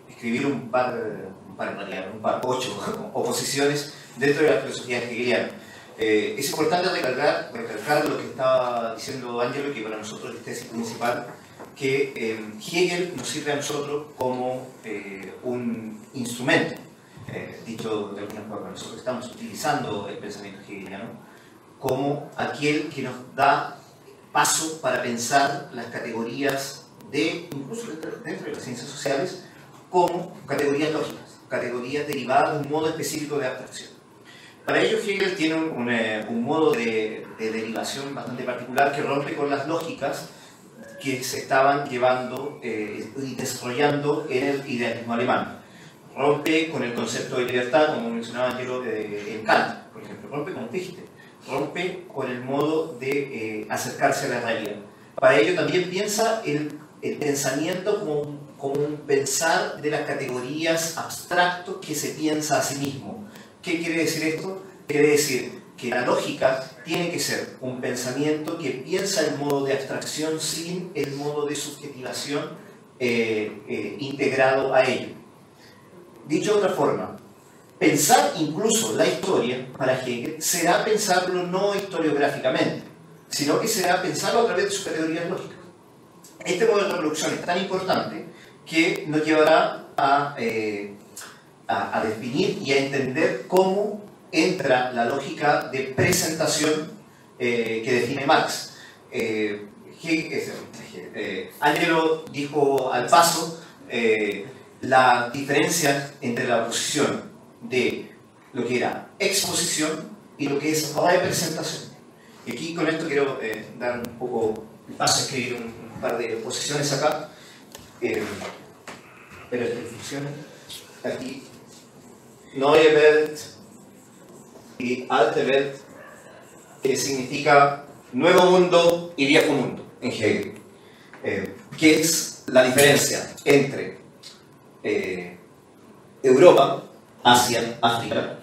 escribir un par, 8 oposiciones dentro de la filosofía hegeliana. Es importante recalcar lo que estaba diciendo Ángelo, que para nosotros es tesis principal, que Hegel nos sirve a nosotros como un instrumento. Dicho de alguna forma, nosotros estamos utilizando el pensamiento hegeliano como aquel que nos da paso para pensar las categorías incluso dentro de las ciencias sociales, como categorías lógicas, categorías derivadas de un modo específico de abstracción. Para ello Hegel tiene un modo de derivación bastante particular que rompe con las lógicas que se estaban llevando y desarrollando en el idealismo alemán. Rompe con el concepto de libertad, como mencionaba Angelo, en Kant, por ejemplo. Rompe con Fichte. Rompe con el modo de acercarse a la realidad. Para ello también piensa el pensamiento como un pensar de las categorías abstractos que se piensa a sí mismo. ¿Qué quiere decir esto? Quiere decir que la lógica tiene que ser un pensamiento que piensa el modo de abstracción sin el modo de subjetivación integrado a ello. Dicho de otra forma, pensar incluso la historia para Hegel será pensarlo no historiográficamente, sino que será pensarlo a través de sus categorías lógicas. Este modo de reproducción es tan importante que nos llevará a definir y a entender cómo entra la lógica de presentación que define Marx. Ángelo dijo al paso la diferencia entre la posición de lo que era exposición y lo que es representación. Y aquí con esto quiero dar un poco el paso a escribir un par de posiciones acá. Pero esto funciona. Aquí Neue Welt y Alte Welt, que significa nuevo mundo y viejo mundo en Hegel. ¿Qué es la diferencia entre Europa, Asia, África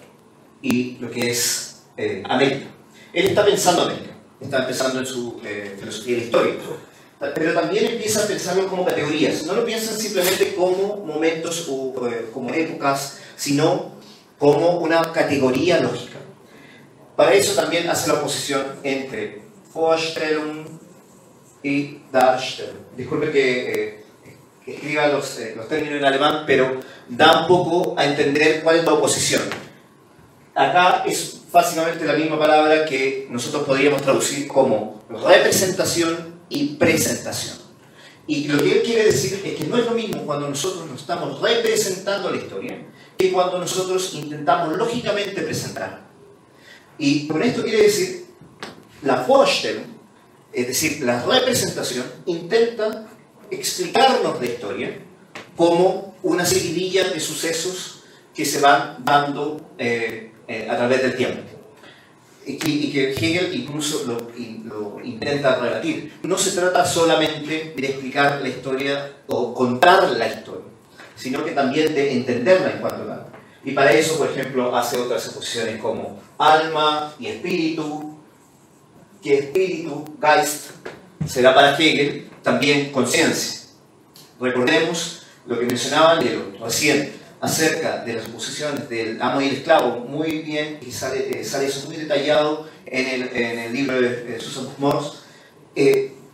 y lo que es América? Él está pensando América, está pensando en su filosofía de la historia, pero también empieza a pensarlo como categorías. No lo piensan simplemente como momentos o como épocas, sino como una categoría lógica. Para eso también hace la oposición entre Vorstellung y Darstellung. Disculpe que escriba los términos en alemán, pero da un poco a entender cuál es la oposición. Acá es fácilmente la misma palabra que nosotros podríamos traducir como representación y presentación. Y lo que él quiere decir es que no es lo mismo cuando nosotros nos estamos representando la historia que cuando nosotros intentamos lógicamente presentarla. Y con esto quiere decir, la Vorstellung, es decir, la representación, intenta explicarnos la historia como una seguidilla de sucesos que se van dando a través del tiempo. Y que Hegel incluso lo intenta rebatir. No se trata solamente de explicar la historia o contar la historia, sino que también de entenderla en cuanto a tal. Y para eso, por ejemplo, hace otras exposiciones como alma y espíritu, que espíritu, Geist, será para Hegel también conciencia. Recordemos lo que mencionaba Angelo recién acerca de las posiciones del amo y el esclavo, muy bien, y sale eso muy detallado en el libro de Susan Morse.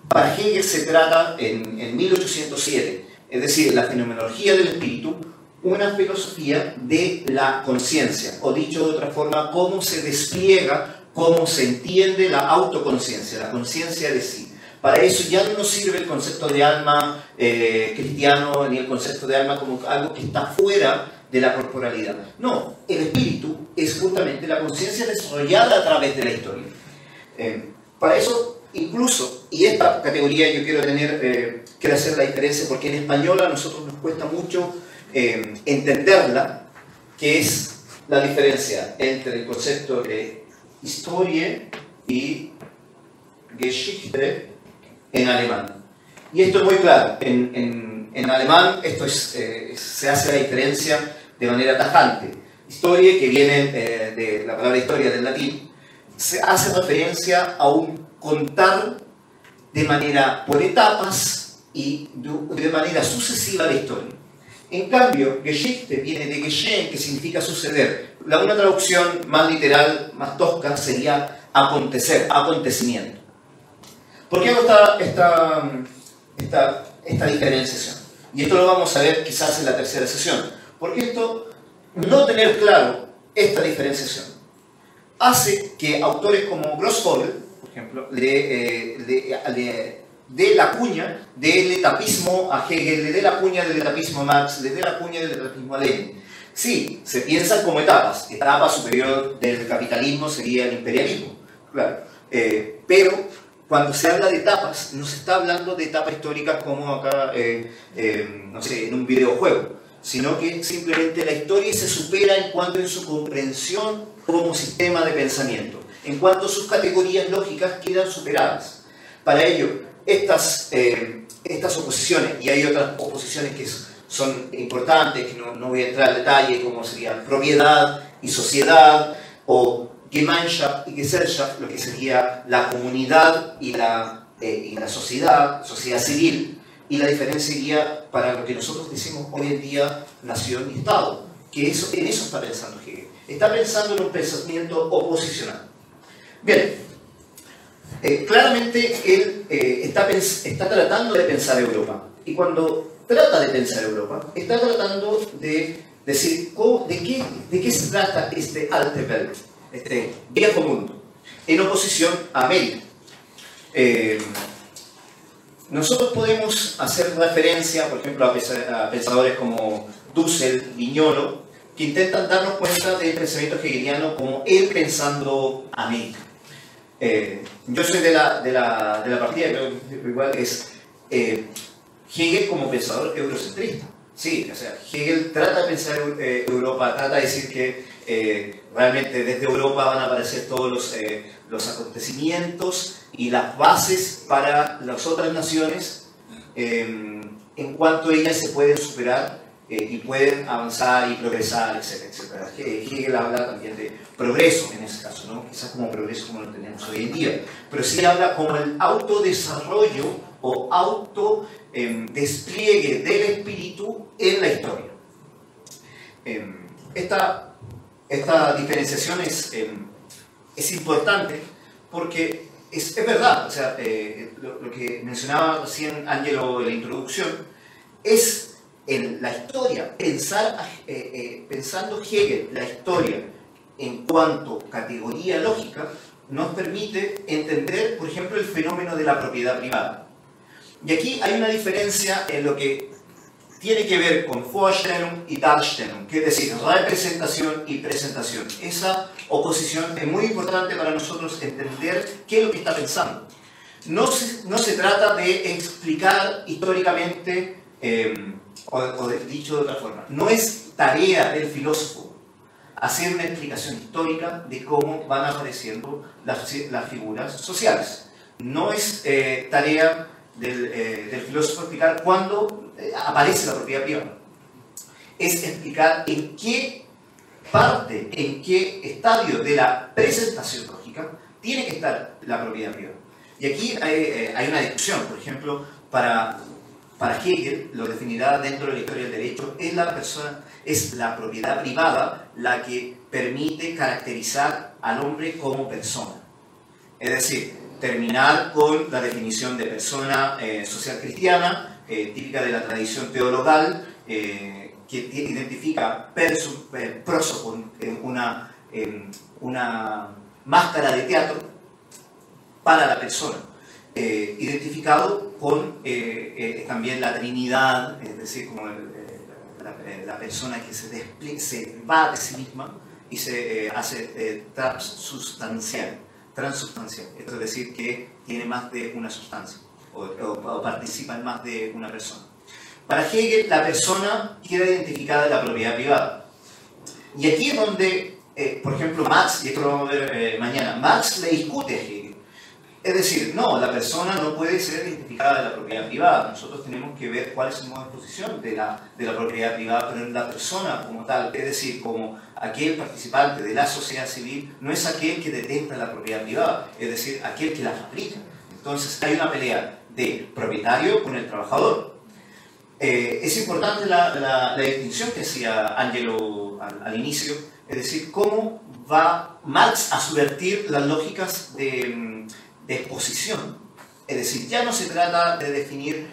Para Hegel se trata en 1807, es decir, la fenomenología del espíritu, una filosofía de la conciencia, o dicho de otra forma, cómo se despliega, cómo se entiende la autoconciencia, la conciencia de sí. Para eso ya no nos sirve el concepto de alma cristiano, ni el concepto de alma como algo que está fuera de la corporalidad. No, el espíritu es justamente la conciencia desarrollada a través de la historia. Para eso, incluso, y esta categoría yo quiero hacer la diferencia, porque en español a nosotros nos cuesta mucho entenderla, que es la diferencia entre el concepto de Historie y Geschichte en alemán. Y esto es muy claro. En alemán esto se hace la diferencia de manera tajante. Historia, que viene de la palabra historia del latín, se hace referencia a un contar de manera por etapas y de manera sucesiva la historia. En cambio, Geschichte viene de Geschehen, que significa suceder. Una traducción más literal, más tosca, sería acontecer, acontecimiento. ¿Por qué hago esta diferenciación? Y esto lo vamos a ver quizás en la tercera sesión. Porque no tener claro esta diferenciación hace que autores como Grossfogel, por ejemplo, de la cuña del etapismo a Hegel, le dé la cuña del etapismo a Marx, le dé la cuña del etapismo a Lenin. Sí, se piensan como etapas. Etapa superior del capitalismo sería el imperialismo, claro. Pero cuando se habla de etapas, no se está hablando de etapas históricas como acá, no sé, en un videojuego, sino que simplemente la historia se supera en cuanto en su comprensión como sistema de pensamiento, en cuanto sus categorías lógicas quedan superadas. Para ello, estas oposiciones, y hay otras oposiciones que son importantes, que no voy a entrar en detalle, como sería propiedad y sociedad, o Gemeinschaft y Gesellschaft, lo que sería la comunidad y la sociedad civil, y la diferencia sería para lo que nosotros decimos hoy en día nación y Estado, que en eso está pensando Hegel. Está pensando en un pensamiento oposicional. Bien, claramente él está tratando de pensar Europa, y cuando trata de pensar Europa, está tratando de decir de qué se trata este Alte Welt, este viejo mundo, en oposición a América. Nosotros podemos hacer referencia, por ejemplo, a pensadores como Dussel, Viñolo, que intentan darnos cuenta del pensamiento hegeliano como él pensando América. Yo soy de la partida, pero igual es Hegel como pensador eurocentrista. Sí, o sea, Hegel trata de pensar Europa, trata de decir que realmente desde Europa van a aparecer todos los acontecimientos y las bases para las otras naciones en cuanto ellas se pueden superar y pueden avanzar y progresar, etcétera, etcétera. Hegel habla también de progreso en ese caso, ¿no? Quizás como progreso como lo tenemos hoy en día, pero sí habla como el autodesarrollo o despliegue del espíritu en la historia. Esta diferenciación es importante porque es verdad, o sea, lo que mencionaba recién Angelo en la introducción, es en la historia, pensando Hegel, la historia en cuanto categoría lógica, nos permite entender, por ejemplo, el fenómeno de la propiedad privada. Y aquí hay una diferencia en lo que tiene que ver con Vorstellung y Darstellung, que es decir, representación y presentación. Esa oposición es muy importante para nosotros entender qué es lo que está pensando. No se trata de explicar históricamente, dicho de otra forma, no es tarea del filósofo hacer una explicación histórica de cómo van apareciendo las figuras sociales. No es tarea del filósofo explicar cuándo aparece la propiedad privada. Es explicar en qué parte, en qué estadio de la presentación lógica tiene que estar la propiedad privada. Y aquí hay una discusión, por ejemplo, para Hegel, lo definirá dentro de la historia del derecho, es la propiedad privada la que permite caracterizar al hombre como persona. Es decir, terminar con la definición de persona social cristiana, típica de la tradición teologal, que identifica prosopon, una máscara de teatro para la persona, identificado con también la Trinidad, es decir, como la persona que se va de sí misma y se hace transustancial. Esto es decir, que tiene más de una sustancia o participa en más de una persona. Para Hegel, la persona queda identificada en la propiedad privada. Y aquí es donde, por ejemplo, Marx, y esto lo vamos a ver mañana, Marx le discute a Hegel. Es decir, no, la persona no puede ser identificada de la propiedad privada. Nosotros tenemos que ver cuál es el modo de exposición de la propiedad privada, pero en la persona como tal, es decir, como aquel participante de la sociedad civil, no es aquel que detenta la propiedad privada, es decir, aquel que la fabrica. Entonces hay una pelea de propietario con el trabajador. Es importante la distinción que hacía Angelo al inicio, es decir, cómo va Marx a subvertir las lógicas de exposición. Es decir, ya no se trata de definir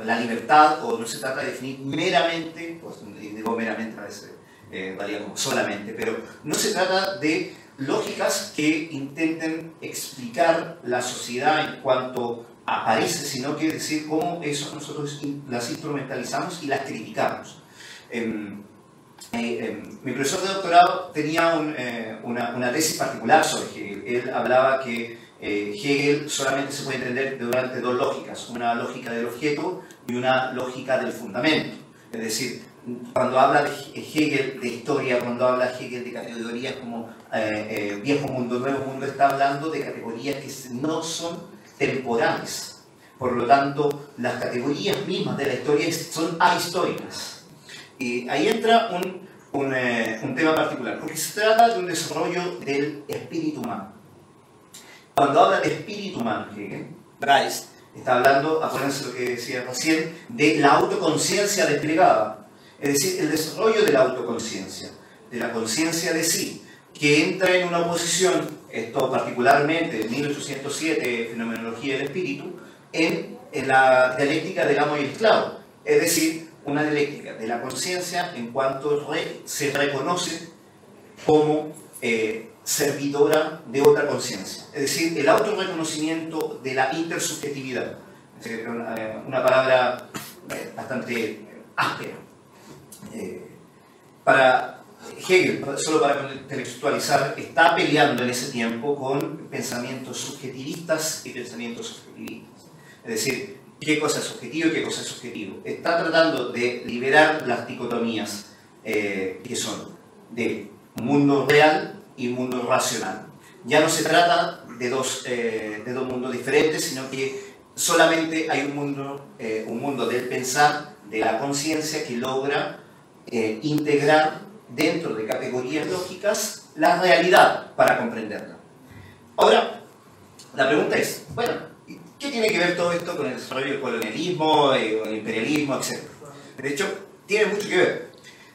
la libertad, o no se trata de definir meramente, pues, digo meramente a veces varía como solamente, pero no se trata de lógicas que intenten explicar la sociedad en cuanto aparece, sino que decir cómo eso nosotros las instrumentalizamos y las criticamos. Mi profesor de doctorado tenía una tesis particular sobre Hegel. Él hablaba que Hegel solamente se puede entender durante dos lógicas, una lógica del objeto y una lógica del fundamento. Es decir, cuando habla de Hegel de historia, cuando habla Hegel de categorías como viejo mundo, nuevo mundo, está hablando de categorías que no son temporales. Por lo tanto, las categorías mismas de la historia son ahistóricas. Y ahí entra un tema particular, porque se trata de un desarrollo del espíritu humano. Cuando habla de espíritu humano, Bryce está hablando, acuérdense lo que decía recién, de la autoconciencia desplegada. Es decir, el desarrollo de la autoconciencia, de la conciencia de sí, que entra en una oposición, esto particularmente en 1807, Fenomenología del Espíritu, en la dialéctica del amo y el esclavo. Es decir, una dialéctica de la conciencia en cuanto se reconoce como servidora de otra conciencia. Es decir, el autorreconocimiento de la intersubjetividad. Es decir, una palabra bastante áspera. Para Hegel, solo para contextualizar, está peleando en ese tiempo con pensamientos subjetivistas y pensamientos subjetivistas. Es decir, qué cosa es objetivo y qué cosa es subjetivo. Está tratando de liberar las dicotomías que son de mundo real y mundo racional. Ya no se trata de dos mundos diferentes, sino que solamente hay un mundo del pensar, de la conciencia, que logra integrar dentro de categorías lógicas la realidad para comprenderla. Ahora, la pregunta es, bueno, ¿qué tiene que ver todo esto con el desarrollo del colonialismo, el imperialismo, etc.? De hecho, tiene mucho que ver.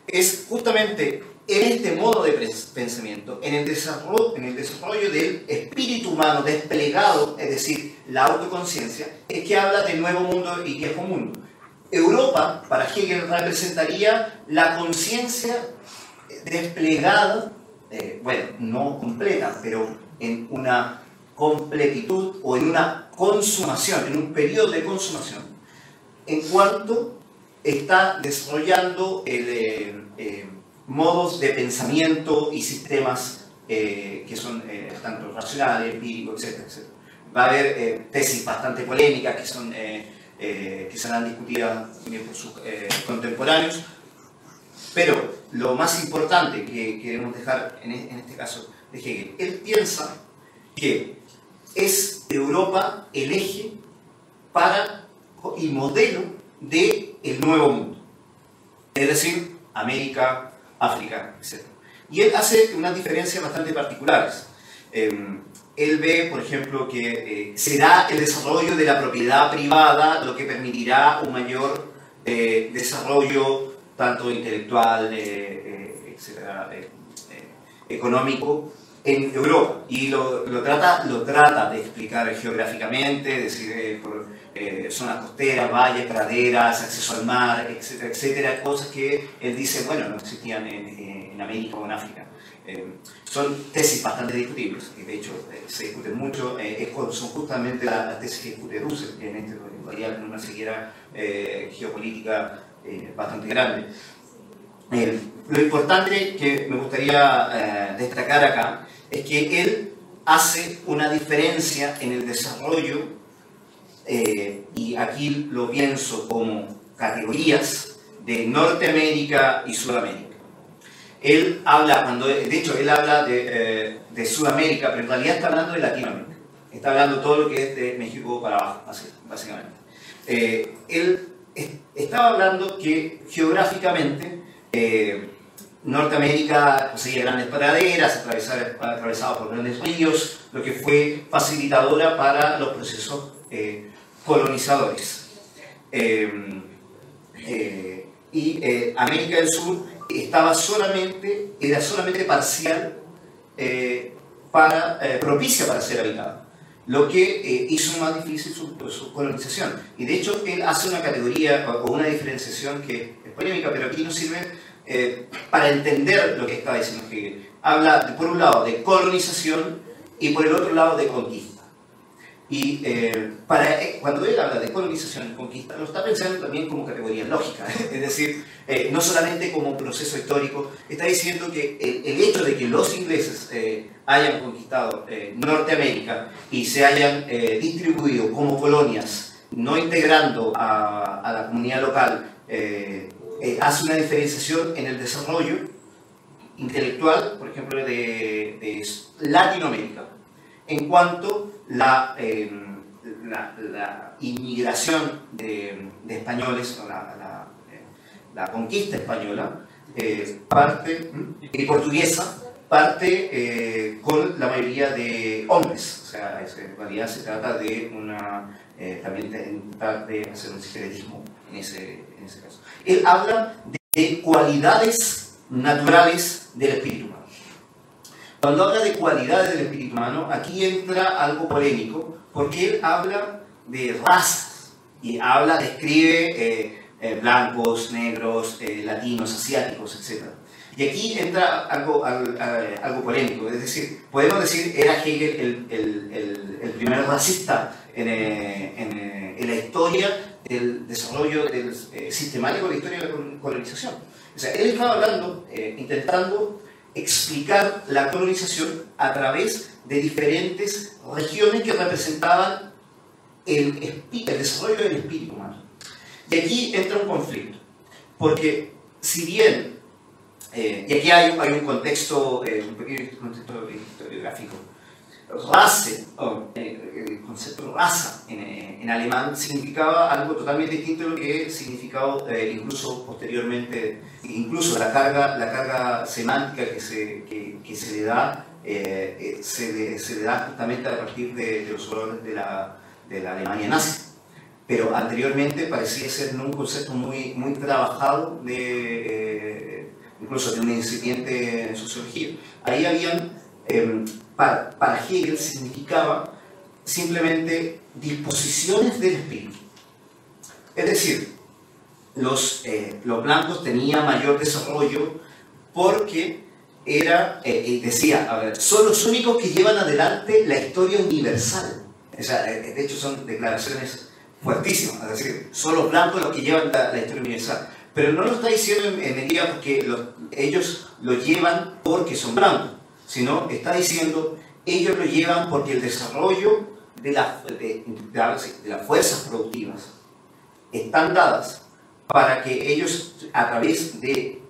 Es justamente en este modo de pensamiento, en el desarrollo del espíritu humano desplegado, es decir, la autoconciencia, es que habla de nuevo mundo y viejo mundo. Europa, para Hegel, representaría la conciencia desplegada, bueno, no completa, pero en una completitud o en una consumación, en un periodo de consumación, en cuanto está desarrollando modos de pensamiento y sistemas que son tanto racionales, empíricos, etc., etc. Va a haber tesis bastante polémicas que serán discutidas también por sus contemporáneos, pero lo más importante que queremos dejar en este caso de Hegel, él piensa que es Europa el eje y modelo del nuevo mundo, es decir, América, África, etc. Y él hace unas diferencias bastante particulares. Él ve, por ejemplo, que será el desarrollo de la propiedad privada lo que permitirá un mayor desarrollo tanto intelectual, etcétera, económico en Europa. Y lo trata de explicar geográficamente, decir zonas costeras, valles, praderas, acceso al mar, etcétera, etcétera, cosas que él dice, bueno, no existían en América o en África. Son tesis bastante discutibles, y de hecho se discuten mucho, son justamente las tesis que discute Dussel, que en realidad en una ceguera geopolítica bastante grande. Lo importante que me gustaría destacar acá es que él hace una diferencia en el desarrollo, y aquí lo pienso como categorías de Norteamérica y Sudamérica. Él habla, de hecho él habla de Sudamérica, pero en realidad está hablando de Latinoamérica. Está hablando todo lo que es de México para abajo, básicamente. Él estaba hablando que geográficamente Norteamérica poseía grandes praderas, atravesado por grandes ríos, lo que fue facilitadora para los procesos colonizadores. Y América del Sur era solamente parcial, propicia para ser habitada, lo que hizo más difícil su colonización. Y de hecho él hace una categoría o una diferenciación que es polémica, pero aquí nos sirve para entender lo que está diciendo Hegel. Habla por un lado de colonización y por el otro lado de conquista. Y cuando él habla de colonización y conquista, lo está pensando también como categoría lógica, es decir, no solamente como un proceso histórico. Está diciendo que el hecho de que los ingleses hayan conquistado Norteamérica y se hayan distribuido como colonias, no integrando a la comunidad local, hace una diferenciación en el desarrollo intelectual, por ejemplo, de Latinoamérica, en cuanto la inmigración de españoles, o la conquista española y portuguesa, parte con la mayoría de hombres. O sea, en realidad se trata de también de hacer un secretismo en ese caso. Él habla de cualidades naturales del espíritu humano. Cuando habla de cualidades del espíritu humano, aquí entra algo polémico, porque él habla de razas, y describe blancos, negros, latinos, asiáticos, etc. Y aquí entra algo polémico, es decir, podemos decir, era Hegel el primer racista en la historia del desarrollo sistemático de la historia de la colonización. O sea, él estaba hablando, intentando explicar la colonización a través de diferentes regiones que representaban el desarrollo del espíritu humano. Y aquí entra un conflicto, porque si bien, y aquí hay un contexto, un pequeño contexto historiográfico, el concepto raza en alemán significaba algo totalmente distinto a lo que significaba incluso posteriormente, incluso la carga semántica que se le da, se le da justamente a partir de los valores de la Alemania nazi. Pero anteriormente parecía ser un concepto muy trabajado, incluso de una incipiente sociología. Ahí habían, para Hegel significaba simplemente disposiciones del espíritu. Es decir, los blancos tenían mayor desarrollo porque decía, a ver, son los únicos que llevan adelante la historia universal. O sea, de hecho son declaraciones fuertísimas, es decir, son los blancos los que llevan la historia universal. Pero no lo está diciendo en medida porque ellos lo llevan porque son blancos, sino está diciendo ellos lo llevan porque el desarrollo de las fuerzas productivas están dadas para que ellos, a través de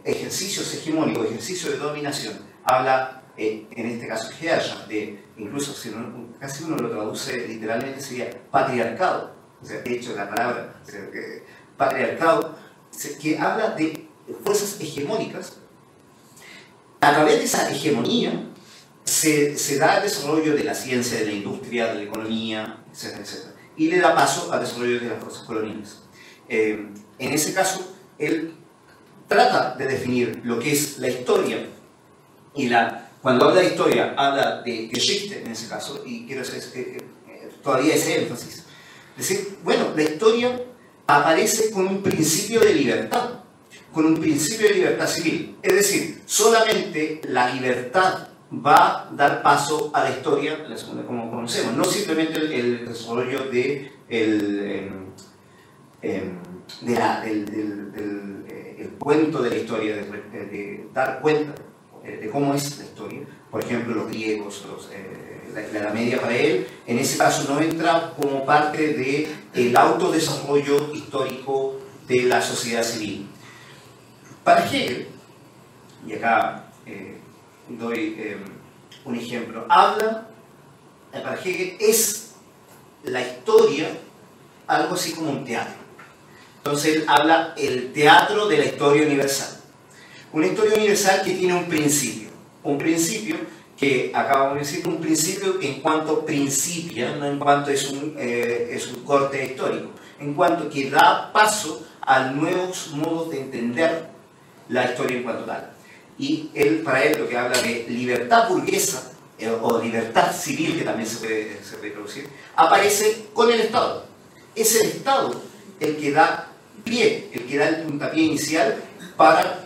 ejercicios hegemónicos, ejercicios de dominación, habla, en este caso Herrschaft, incluso si casi uno lo traduce literalmente sería patriarcado, o sea, de hecho la palabra patriarcado, que habla de fuerzas hegemónicas. A través de esa hegemonía, se da el desarrollo de la ciencia, de la industria, de la economía, etcétera, etcétera, y le da paso al desarrollo de las fuerzas coloniales. En ese caso, él trata de definir lo que es la historia, y cuando habla de historia, habla de Geschichte en ese caso, y quiero hacer todavía ese énfasis. Es decir, bueno, la historia aparece con un principio de libertad, con un principio de libertad civil. Es decir, solamente la libertad va a dar paso a la historia, la segunda como conocemos, no simplemente el desarrollo del cuento de la historia, de dar cuenta de cómo es la historia. Por ejemplo, los griegos, la Edad Media para él, en ese caso no entra como parte del autodesarrollo histórico de la sociedad civil. Para Hegel, y acá doy un ejemplo, para Hegel es la historia algo así como un teatro. Entonces él habla el teatro de la historia universal. Una historia universal que tiene un principio que acabamos de decir, un principio en cuanto principia, no en cuanto es un corte histórico, en cuanto que da paso a nuevos modos de entender la historia en cuanto tal. Y para él lo que habla de libertad burguesa o libertad civil, que también se puede traducir, aparece con el Estado. Es el Estado el que da pie, el que da el puntapié inicial para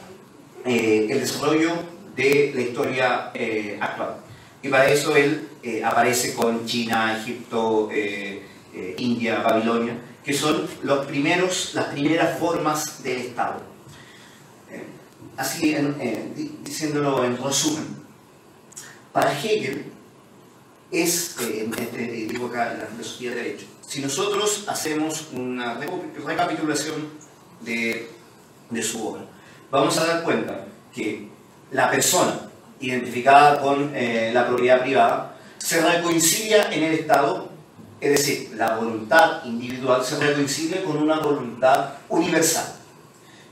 el desarrollo de la historia actual. Y para eso él aparece con China, Egipto, India, Babilonia, que son las primeras formas del Estado. Así, diciéndolo en resumen, para Hegel digo acá en la filosofía del derecho, si nosotros hacemos una recapitulación de su obra, vamos a dar cuenta que la persona identificada con la propiedad privada se reconcilia en el Estado, es decir, la voluntad individual se reconcilia con una voluntad universal.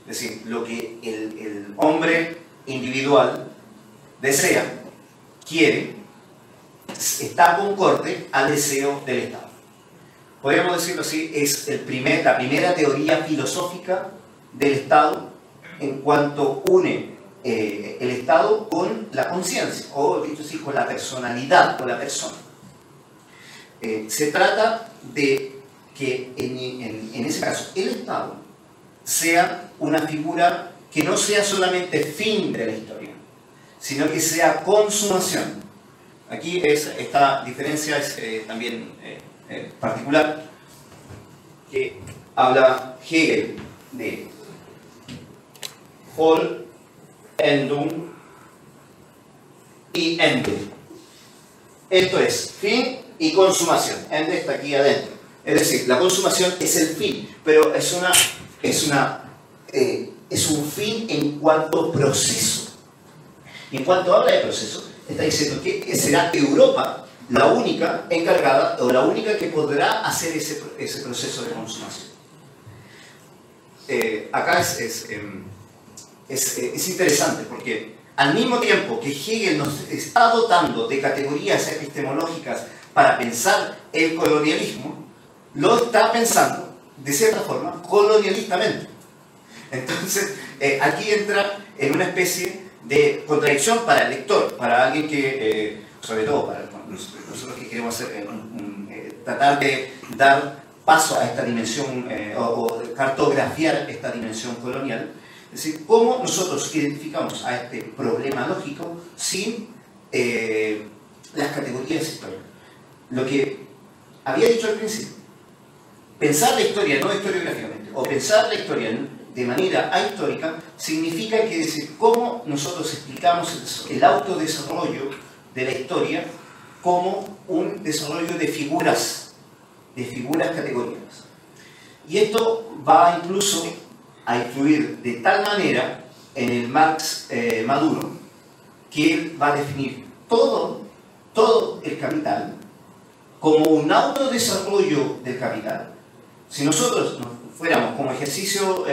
Es decir, lo que el hombre individual desea, quiere, está concorde al deseo del Estado. Podríamos decirlo así, es la primera teoría filosófica del Estado en cuanto une el Estado con la conciencia, o dicho así, con la personalidad, con la persona. Se trata de que en ese caso el Estado sea una figura que no sea solamente fin de la historia, sino que sea consumación. Aquí esta diferencia es también particular, que habla Hegel de Vollendung y Ende. Esto es fin y consumación. Ende está aquí adentro. Es decir, la consumación es el fin, pero es un fin en cuanto proceso. Y en cuanto habla de proceso, está diciendo que será Europa la única encargada o la única que podrá hacer ese proceso de consumación. Acá es interesante porque al mismo tiempo que Hegel nos está dotando de categorías epistemológicas para pensar el colonialismo, lo está pensando de cierta forma colonialistamente. Entonces aquí entra en una especie de contradicción para el lector, para alguien que, sobre todo para nosotros que queremos tratar de dar paso a esta dimensión o cartografiar esta dimensión colonial. Es decir, cómo nosotros identificamos a este problema lógico sin las categorías históricas. Lo que había dicho al principio, pensar la historia no historiográficamente, o pensar la historia de manera ahistórica, significa que decir cómo nosotros explicamos el autodesarrollo de la historia como un desarrollo de figuras categóricas. Y esto va incluso a influir de tal manera en el Marx maduro, que él va a definir todo el capital como un autodesarrollo del capital. Si nosotros fuéramos como ejercicio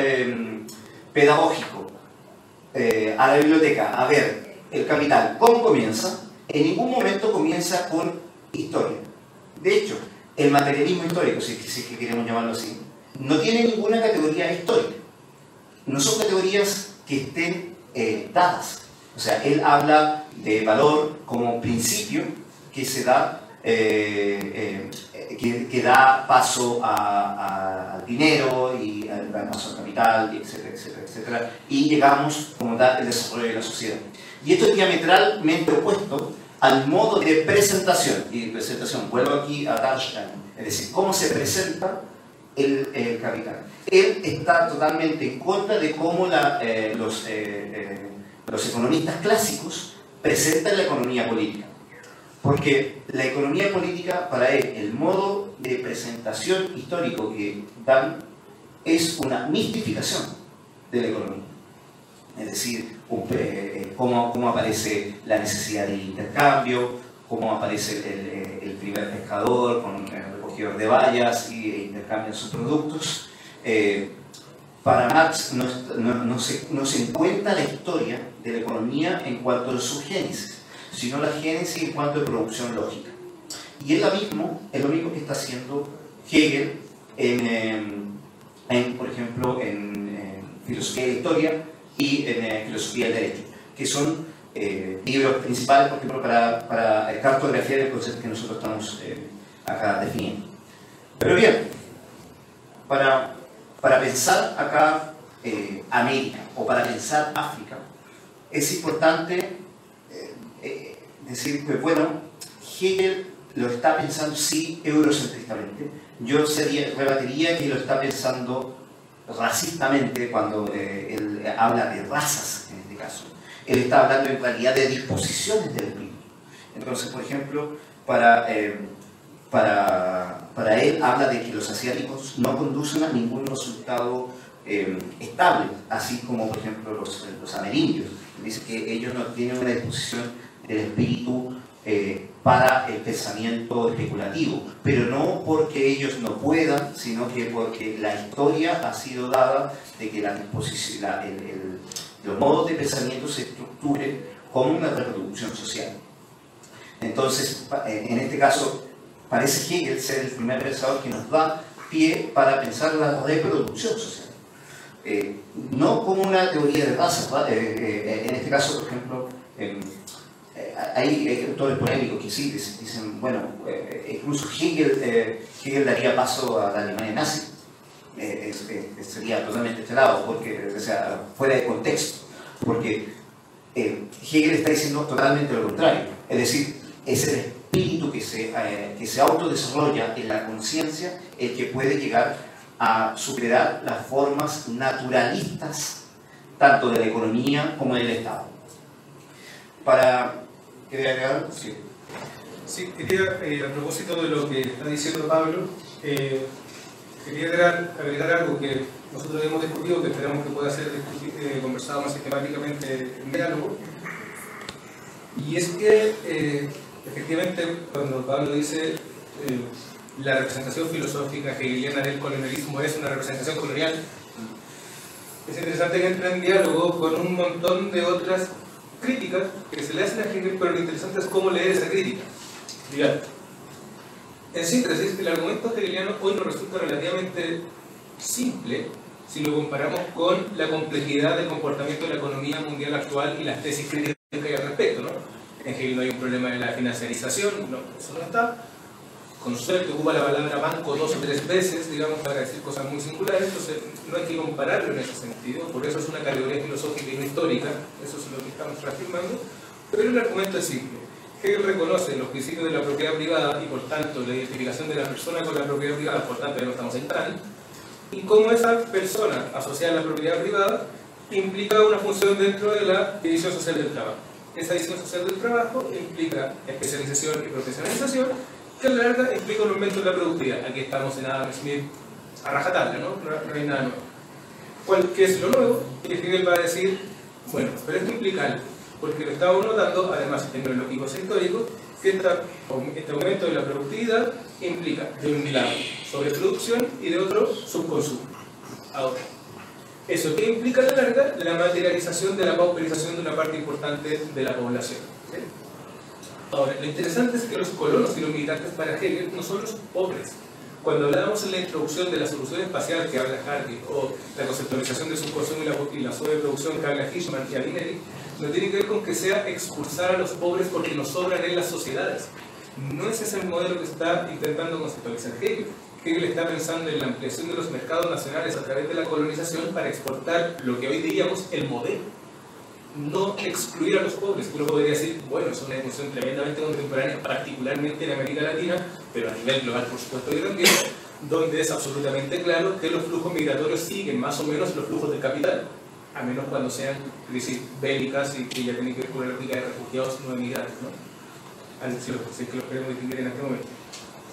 pedagógico a la biblioteca a ver el capital cómo comienza, en ningún momento comienza con historia. De hecho, el materialismo histórico, si es que queremos llamarlo así, no tiene ninguna categoría histórica. No son categorías que estén dadas. O sea, él habla de valor como principio que se da, que da paso al dinero y da paso al capital, etcétera, etcétera, etcétera. Y llegamos como tal al desarrollo de la sociedad. Y esto es diametralmente opuesto al modo de presentación. Y presentación, vuelvo aquí a Darstein, es decir, cómo se presenta el capital. Él está totalmente en contra de cómo los economistas clásicos presentan la economía política. Porque la economía política, para él, el modo de presentación histórico que dan es una mistificación de la economía. Es decir, cómo aparece la necesidad del intercambio, cómo aparece el primer pescador con el recogedor de bayas y intercambian sus productos. Para Marx no se encuentra la historia de la economía en cuanto a su génesis, sino la génesis en cuanto a producción lógica. Y es lo mismo que está haciendo Hegel por ejemplo, en Filosofía de la Historia y en Filosofía del Derecho, que son libros principales, por ejemplo, para cartografiar el concepto que nosotros estamos acá definiendo. Pero bien, para pensar acá América o para pensar África, es importante decir que, bueno, Hegel lo está pensando sí eurocentristamente. Yo rebatiría que lo está pensando racistamente cuando él habla de razas en este caso. Él está hablando en realidad de disposiciones del espíritu. Entonces, por ejemplo, para él habla de que los asiáticos no conducen a ningún resultado estable, así como por ejemplo los amerindios. Dice que ellos no tienen una disposición del espíritu para el pensamiento especulativo, pero no porque ellos no puedan, sino que porque la historia ha sido dada de que los modos de pensamiento se estructuren como una reproducción social. Entonces, en este caso, parece Hegel ser el primer pensador que nos da pie para pensar la reproducción social. No como una teoría de razas, en este caso, por ejemplo, hay autores polémicos que sí dicen, bueno, incluso Hegel daría paso a la Alemania nazi. Sería totalmente este lado, porque, o sea, fuera de contexto, porque Hegel está diciendo totalmente lo contrario, es decir, es el espíritu que se autodesarrolla en la conciencia el que puede llegar a superar las formas naturalistas tanto de la economía como del Estado. ¿Quería agregar? Sí. Sí, quería, a propósito de lo que está diciendo Pablo, quería agregar algo que nosotros hemos discutido, que esperamos que pueda ser conversado más sistemáticamente en diálogo, y es que efectivamente cuando Pablo dice la representación filosófica hegeliana del colonialismo es una representación colonial, es interesante que entre en diálogo con un montón de otras críticas que se le hacen a Hegel, pero lo interesante es cómo leer esa crítica. Digamos, en síntesis, el argumento hegeliano hoy nos resulta relativamente simple si lo comparamos con la complejidad del comportamiento de la economía mundial actual y las tesis críticas que hay al respecto, ¿no? En Hegel no hay un problema de la financiarización, no, eso no está. Con suerte ocupa la palabra banco 2 o 3 veces, digamos, para decir cosas muy singulares, entonces no hay que compararlo en ese sentido, por eso es una categoría filosófica y no histórica, eso es lo que estamos reafirmando, pero el argumento es simple. Hegel reconoce los principios de la propiedad privada y por tanto la identificación de la persona con la propiedad privada, por tanto ya no estamos en Kant, y cómo esa persona asociada a la propiedad privada implica una función dentro de la división social del trabajo. Esa división social del trabajo implica especialización y profesionalización, que a la larga implica un aumento de la productividad. Aquí estamos en Adam Smith a rajatabla, ¿no? No hay nada nuevo. ¿Qué es lo nuevo? Y Hegel va a decir, bueno, pero esto implica algo, porque lo estamos notando, además tecnológicos e históricos, que este aumento de la productividad implica, de un lado, sobreproducción y de otro, subconsumo. Ahora, ¿eso qué implica a la larga? La materialización de la pauperización de una parte importante de la población. ¿Sí? Ahora, lo interesante es que los colonos y los migrantes para Hegel no son los pobres. Cuando hablábamos en la introducción de la solución espacial que habla Hardy, o la conceptualización de subconsumo y la sobreproducción que habla Fishman y Avinelli, no tiene que ver con que sea expulsar a los pobres porque nos sobran en las sociedades. No es ese el modelo que está intentando conceptualizar Hegel. Hegel está pensando en la ampliación de los mercados nacionales a través de la colonización para exportar lo que hoy diríamos el modelo. No excluir a los pobres. Uno podría decir, bueno, es una discusión tremendamente contemporánea, particularmente en América Latina, pero a nivel global, por supuesto, que también, donde es absolutamente claro que los flujos migratorios siguen más o menos los flujos del capital, a menos cuando sean crisis bélicas y que ya tienen que ver con la lógica de refugiados no de migrantes, ¿no? Si es que los queremos distinguir en este momento.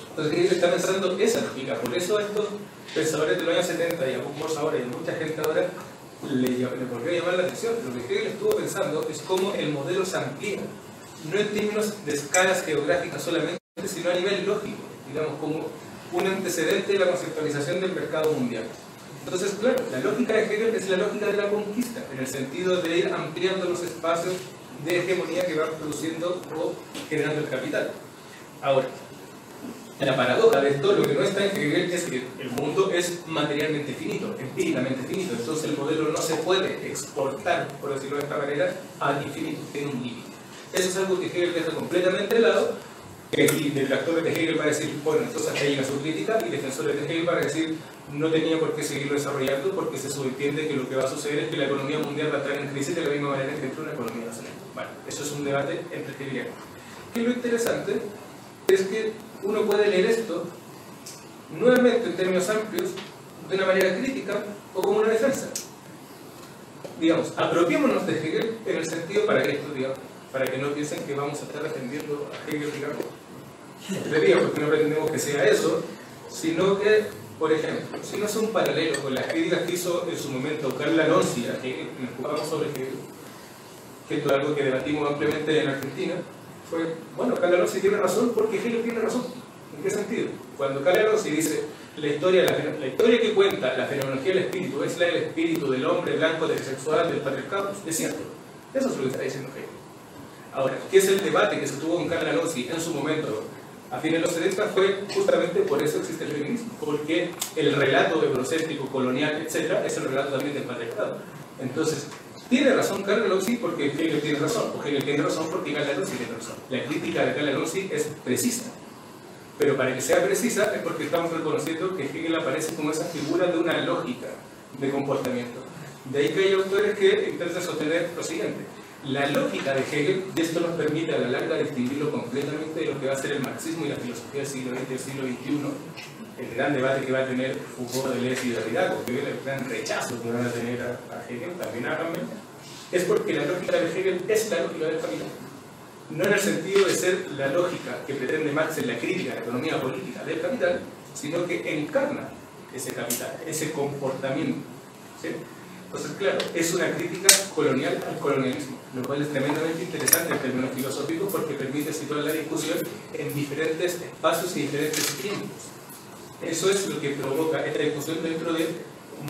Entonces, Hegel está pensando esa lógica. Por eso estos pensadores de los años 70 y a pocos ahora y a mucha gente ahora le volvió a llamar la atención. Lo que Hegel estuvo pensando es cómo el modelo se amplía, no en términos de escalas geográficas solamente, sino a nivel lógico, digamos, como un antecedente de la conceptualización del mercado mundial. Entonces, claro, la lógica de Hegel es la lógica de la conquista, en el sentido de ir ampliando los espacios de hegemonía que va produciendo o generando el capital. Ahora, la paradoja de esto, lo que no está en Hegel es que el mundo es materialmente finito, empíricamente finito, entonces el modelo no se puede exportar, por decirlo de esta manera, al infinito, tiene un límite. Eso es algo que Hegel deja completamente de lado, y detractores de Hegel van a decir, bueno, entonces ahí llega su crítica, y defensores de Hegel van a decir, no tenía por qué seguirlo desarrollando porque se subentiende que lo que va a suceder es que la economía mundial va a estar en crisis de la misma manera que entró una economía nacional. Bueno, eso es un debate entre hegelianos. Y lo interesante es que uno puede leer esto nuevamente en términos amplios, de una manera crítica o como una defensa. Digamos, apropiémonos de Hegel en el sentido para esto, digamos, para que no piensen que vamos a estar defendiendo a Hegel, digamos, porque no pretendemos que sea eso, sino que, por ejemplo, si no es un paralelo con las críticas que hizo en su momento Carl Alonsi a Hegel, nos jugamos sobre Hegel, que esto es algo que debatimos ampliamente en Argentina, fue, bueno, Carl Alonsi tiene razón porque Hegel tiene razón. ¿En qué sentido? Cuando Carl Alonsi dice la historia que cuenta la fenomenología del espíritu es la del espíritu del hombre blanco, heterosexual, del patriarcado, es cierto. Eso es lo que está diciendo Hegel. Ahora, ¿qué es el debate que se tuvo con Carl Alonsi en su momento? A fines de los 70 fue justamente por eso existe el feminismo, porque el relato eurocéntrico, colonial, etc., es el relato también del patriarcado. Entonces, ¿tiene razón Carl Alonsi porque Hegel tiene razón? ¿O Hegel tiene razón porque Carl Alonsi tiene razón? La crítica de Carl Alonsi es precisa. Pero para que sea precisa es porque estamos reconociendo que Hegel aparece como esa figura de una lógica de comportamiento. De ahí que hay autores que intentan sostener lo siguiente. La lógica de Hegel, y esto nos permite a la larga distinguirlo completamente de lo que va a ser el marxismo y la filosofía del siglo XX y del siglo XXI, el gran debate que va a tener Foucault, Deleuze y Derrida, porque el gran rechazo que van a tener a Hegel, también háganme, es porque la lógica de Hegel es la lógica del capital. No en el sentido de ser la lógica que pretende Marx en la crítica de la economía política del capital, sino que encarna ese capital, ese comportamiento. ¿Sí? Entonces, claro, es una crítica colonial al colonialismo, lo cual es tremendamente interesante en términos filosóficos porque permite situar la discusión en diferentes espacios y diferentes tiempos. Eso es lo que provoca esta discusión dentro de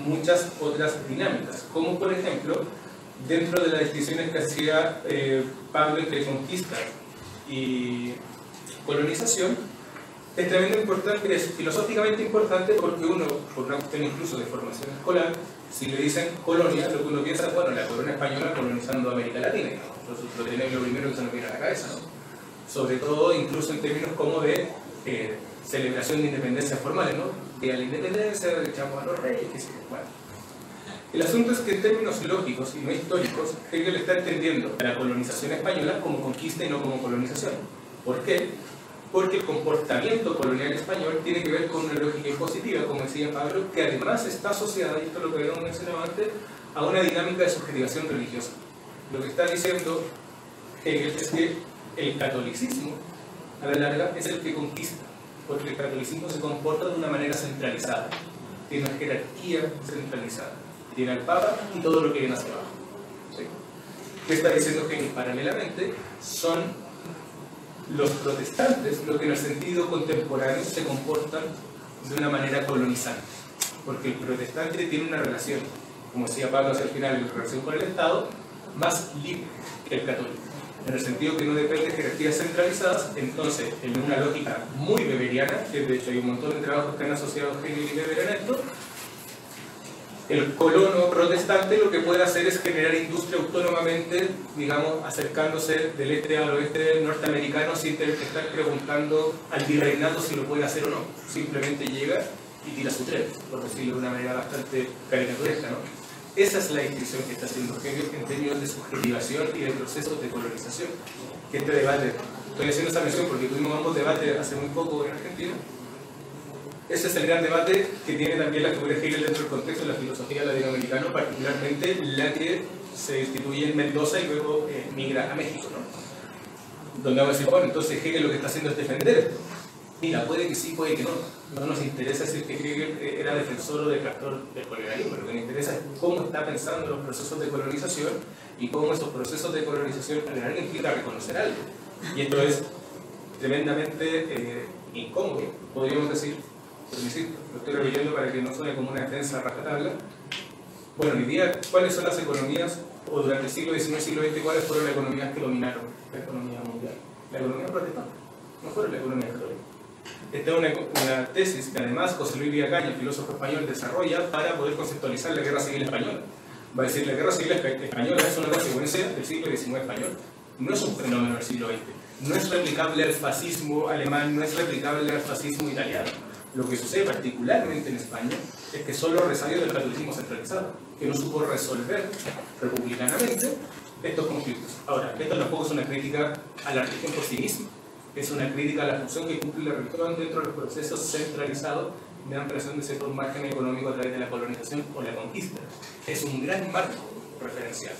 muchas otras dinámicas, como por ejemplo, dentro de las distinciones que hacía Pablo entre conquista y colonización, es tremendamente importante, es filosóficamente importante porque uno, por una cuestión incluso de formación escolar, si le dicen colonia, lo que uno piensa es, bueno, la corona española colonizando América Latina, lo tenemos lo primero que se nos viene a la cabeza, ¿no? Sobre todo, incluso en términos como de celebración de independencias formales, ¿no? Que a la independencia echamos a los reyes, qué sé yo, bueno. El asunto es que en términos lógicos y no históricos, Hegel está entendiendo la colonización española como conquista y no como colonización. ¿Por qué? Porque el comportamiento colonial español tiene que ver con una lógica impositiva, como decía Pablo, que además está asociada, y esto es lo que habíamos mencionado antes, a una dinámica de subjetivación religiosa. Lo que está diciendo Hegel es que el catolicismo, a la larga, es el que conquista, porque el catolicismo se comporta de una manera centralizada, tiene una jerarquía centralizada, tiene al Papa y todo lo que viene hacia abajo. ¿Sí? ¿Qué está diciendo Hegel? Paralelamente, son los protestantes, lo que en el sentido contemporáneo se comportan de una manera colonizante, porque el protestante tiene una relación, como decía Pablo hacia el final, en relación con el Estado, más libre que el católico. en el sentido que no depende de jerarquías centralizadas. Entonces, en una lógica muy weberiana, que de hecho hay un montón de trabajos que han asociado Hegel y Weber en esto, el colono protestante lo que puede hacer es generar industria autónomamente, digamos, acercándose del este al oeste norteamericano sin tener que estar preguntando al virreinato si lo puede hacer o no. Simplemente llega y tira su tren, por decirlo de una manera bastante caricaturesca, ¿no? Esa es la distinción que está haciendo Hegel en términos de subjetivación y de procesos de colonización. Que este debate, estoy haciendo esta mención porque tuvimos ambos debates hace muy poco en Argentina. Ese es el gran debate que tiene también la figura de Hegel dentro del contexto de la filosofía latinoamericana, particularmente la que se instituye en Mendoza y luego migra a México, ¿no? Donde vamos a decir, bueno, entonces Hegel lo que está haciendo es defender esto. Mira, puede que sí, puede que no. No nos interesa si Hegel era defensor o detractor del colonialismo. Lo que nos interesa es cómo está pensando los procesos de colonización y cómo esos procesos de colonización en general implica reconocer algo. Y esto es tremendamente incómodo, podríamos decir. Lo estoy repitiendo para que no suene como una defensa rajatabla. Bueno, hoy día, ¿cuáles son las economías, o durante el siglo XIX y siglo XX, cuáles fueron las economías que dominaron la economía mundial? La economía protestante, no fueron la economía católica. Esta es una tesis que además José Luis Villacaña, el filósofo español, desarrolla para poder conceptualizar la Guerra Civil Española. Va a decir, la Guerra Civil Española es una consecuencia del siglo XIX español, no es un fenómeno del siglo XX, no es replicable al fascismo alemán, no es replicable al fascismo italiano. Lo que sucede particularmente en España es que son los resabios del catolicismo centralizado, que no supo resolver republicanamente estos conflictos. Ahora, esto tampoco es una crítica a la religión por sí misma, es una crítica a la función que cumple la religión dentro de los procesos centralizados de ampliación de cierto margen económico a través de la colonización o la conquista. Es un gran marco referencial,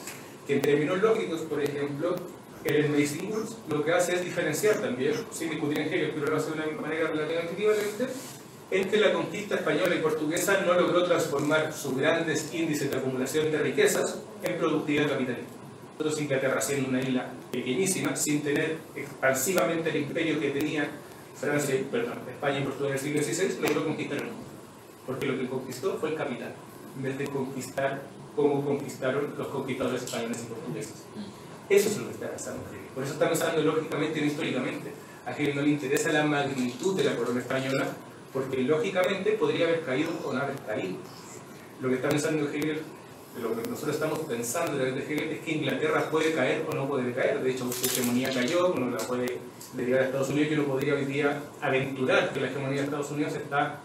que en términos lógicos, por ejemplo, el Meisinger lo que hace es diferenciar también, sin discutir en Hegel, pero lo hace de una manera relativamente equivalente, en que la conquista española y portuguesa no logró transformar sus grandes índices de acumulación de riquezas en productividad capitalista. Entonces Inglaterra, siendo una isla pequeñísima, sin tener expansivamente el imperio que tenía España y Portugal en el siglo XVI, logró conquistar el mundo. Porque lo que conquistó fue el capital, en vez de conquistar como conquistaron los conquistadores españoles y portugueses. Eso es lo que está pasando. Por eso está pensando lógicamente y no históricamente. A Hegel no le interesa la magnitud de la corona española, porque lógicamente podría haber caído o no haber caído. Lo que está pensando Hegel, lo que nosotros estamos pensando desde Hegel, es que Inglaterra puede caer o no puede caer. De hecho, su hegemonía cayó, uno la puede derivar a Estados Unidos. Yo no podría hoy día aventurar que la hegemonía de Estados Unidos está,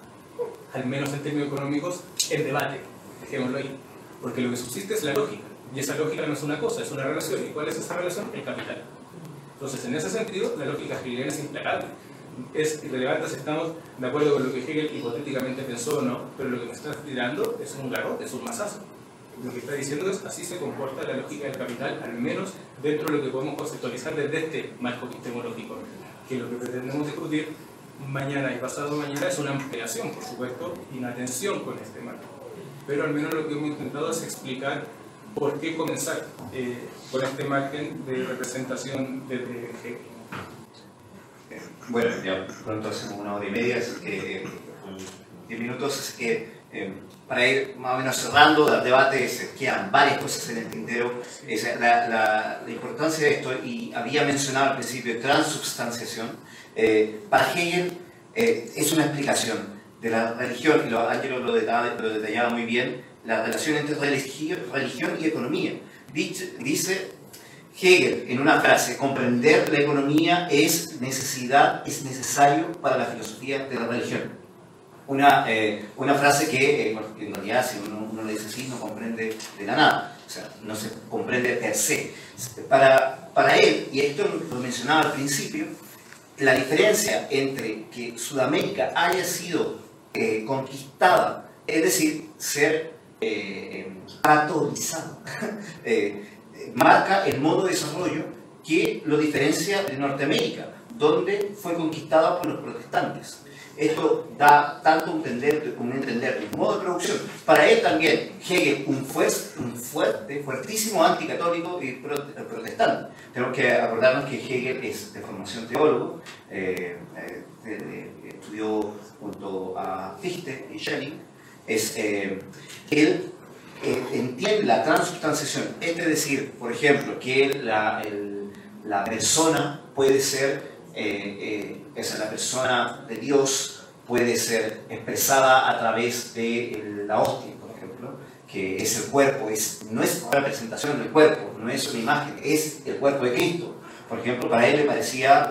al menos en términos económicos, en debate. Dejémoslo ahí. Porque lo que subsiste es la lógica. Y esa lógica no es una cosa, es una relación. ¿Y cuál es esa relación? El capital. Entonces, en ese sentido, la lógica hegeliana es implacable. Es irrelevante si estamos de acuerdo con lo que Hegel hipotéticamente pensó o no, pero lo que me está tirando es un garrote, es un mazazo. Lo que está diciendo es así se comporta la lógica del capital, al menos dentro de lo que podemos conceptualizar desde este marco epistemológico, que lo que pretendemos discutir mañana y pasado mañana es una ampliación, por supuesto, y una tensión con este marco. Pero al menos lo que hemos intentado es explicar por qué comenzar con este margen de representación desde Hegel. Bueno, ya pronto hacemos 1 hora y media, así que 10 minutos, así que para ir más o menos cerrando el debate, quedan varias cosas en el tintero. La importancia de esto, y había mencionado al principio transubstanciación, para Hegel es una explicación de la religión, y Ángelo lo detallaba muy bien, la relación entre religión y economía. Dice Hegel en una frase: comprender la economía es necesario para la filosofía de la religión. Una frase que en realidad, si uno le dice así, no comprende de la nada, o sea, no se comprende per se. Para él, y esto lo mencionaba al principio, la diferencia entre que Sudamérica haya sido conquistada, es decir, ser catolizada, marca el modo de desarrollo que lo diferencia de Norteamérica, donde fue conquistada por los protestantes. Esto da tanto un entender el modo de producción. Para él también, Hegel, un fuertísimo anticatólico y protestante. Tenemos que acordarnos que Hegel es de formación teólogo, estudió junto a Fichte y Schelling. Él entiende la transubstanciación, es decir, por ejemplo, que la persona puede ser, la persona de Dios puede ser expresada a través de la hostia, por ejemplo, que es el cuerpo, no es una representación del cuerpo, no es una imagen, es el cuerpo de Cristo. Por ejemplo, para él le parecía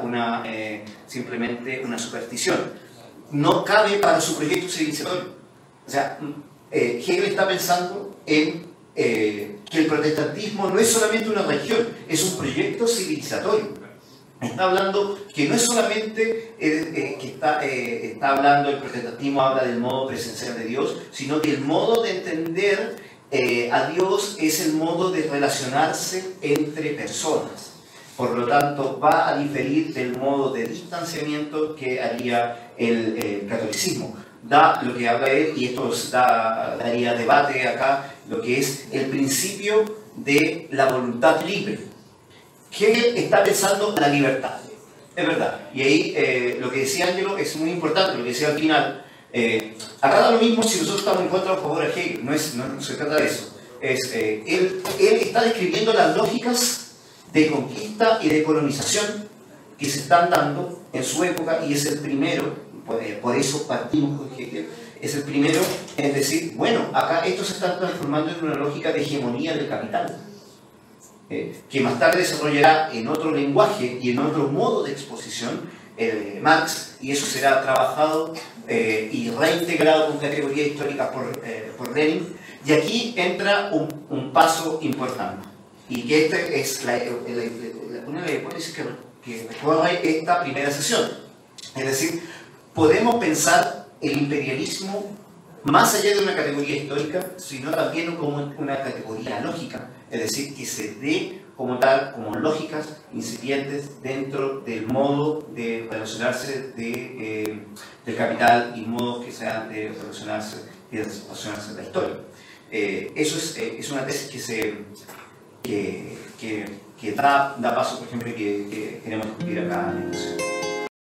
simplemente una superstición. No cabe para su proyecto civilizatorio. O sea, Hegel está pensando en que el protestantismo no es solamente una religión, es un proyecto civilizatorio. Está hablando que no es solamente está hablando, el protestantismo habla del modo presencial de Dios, sino que el modo de entender a Dios es el modo de relacionarse entre personas. Por lo tanto, va a diferir del modo de distanciamiento que haría el catolicismo. Da lo que habla él, y esto daría debate acá, lo que es el principio de la voluntad libre. Hegel está pensando en la libertad, es verdad. Y ahí lo que decía Angelo es muy importante, lo que decía al final. Acá da lo mismo si nosotros estamos en contra o a favor de Hegel, no se trata de eso. Él está describiendo las lógicas de conquista y de colonización que se están dando en su época, y es el primero, por eso partimos con Hegel, es el primero en decir, bueno, acá esto se está transformando en una lógica de hegemonía del capital, que más tarde desarrollará en otro lenguaje y en otro modo de exposición Marx, y eso será trabajado y reintegrado con categoría histórica por Lenin. Y aquí entra un paso importante, y que esta es una de las hipótesis que recorre esta primera sesión. Es decir, podemos pensar el imperialismo más allá de una categoría histórica, sino también como una categoría lógica, es decir, que se dé como tal, como lógicas incipientes dentro del modo de relacionarse del capital y modos que sean de relacionarse y de relacionarse en la historia. Eso es una tesis que da paso, por ejemplo, que queremos discutir acá en el museo.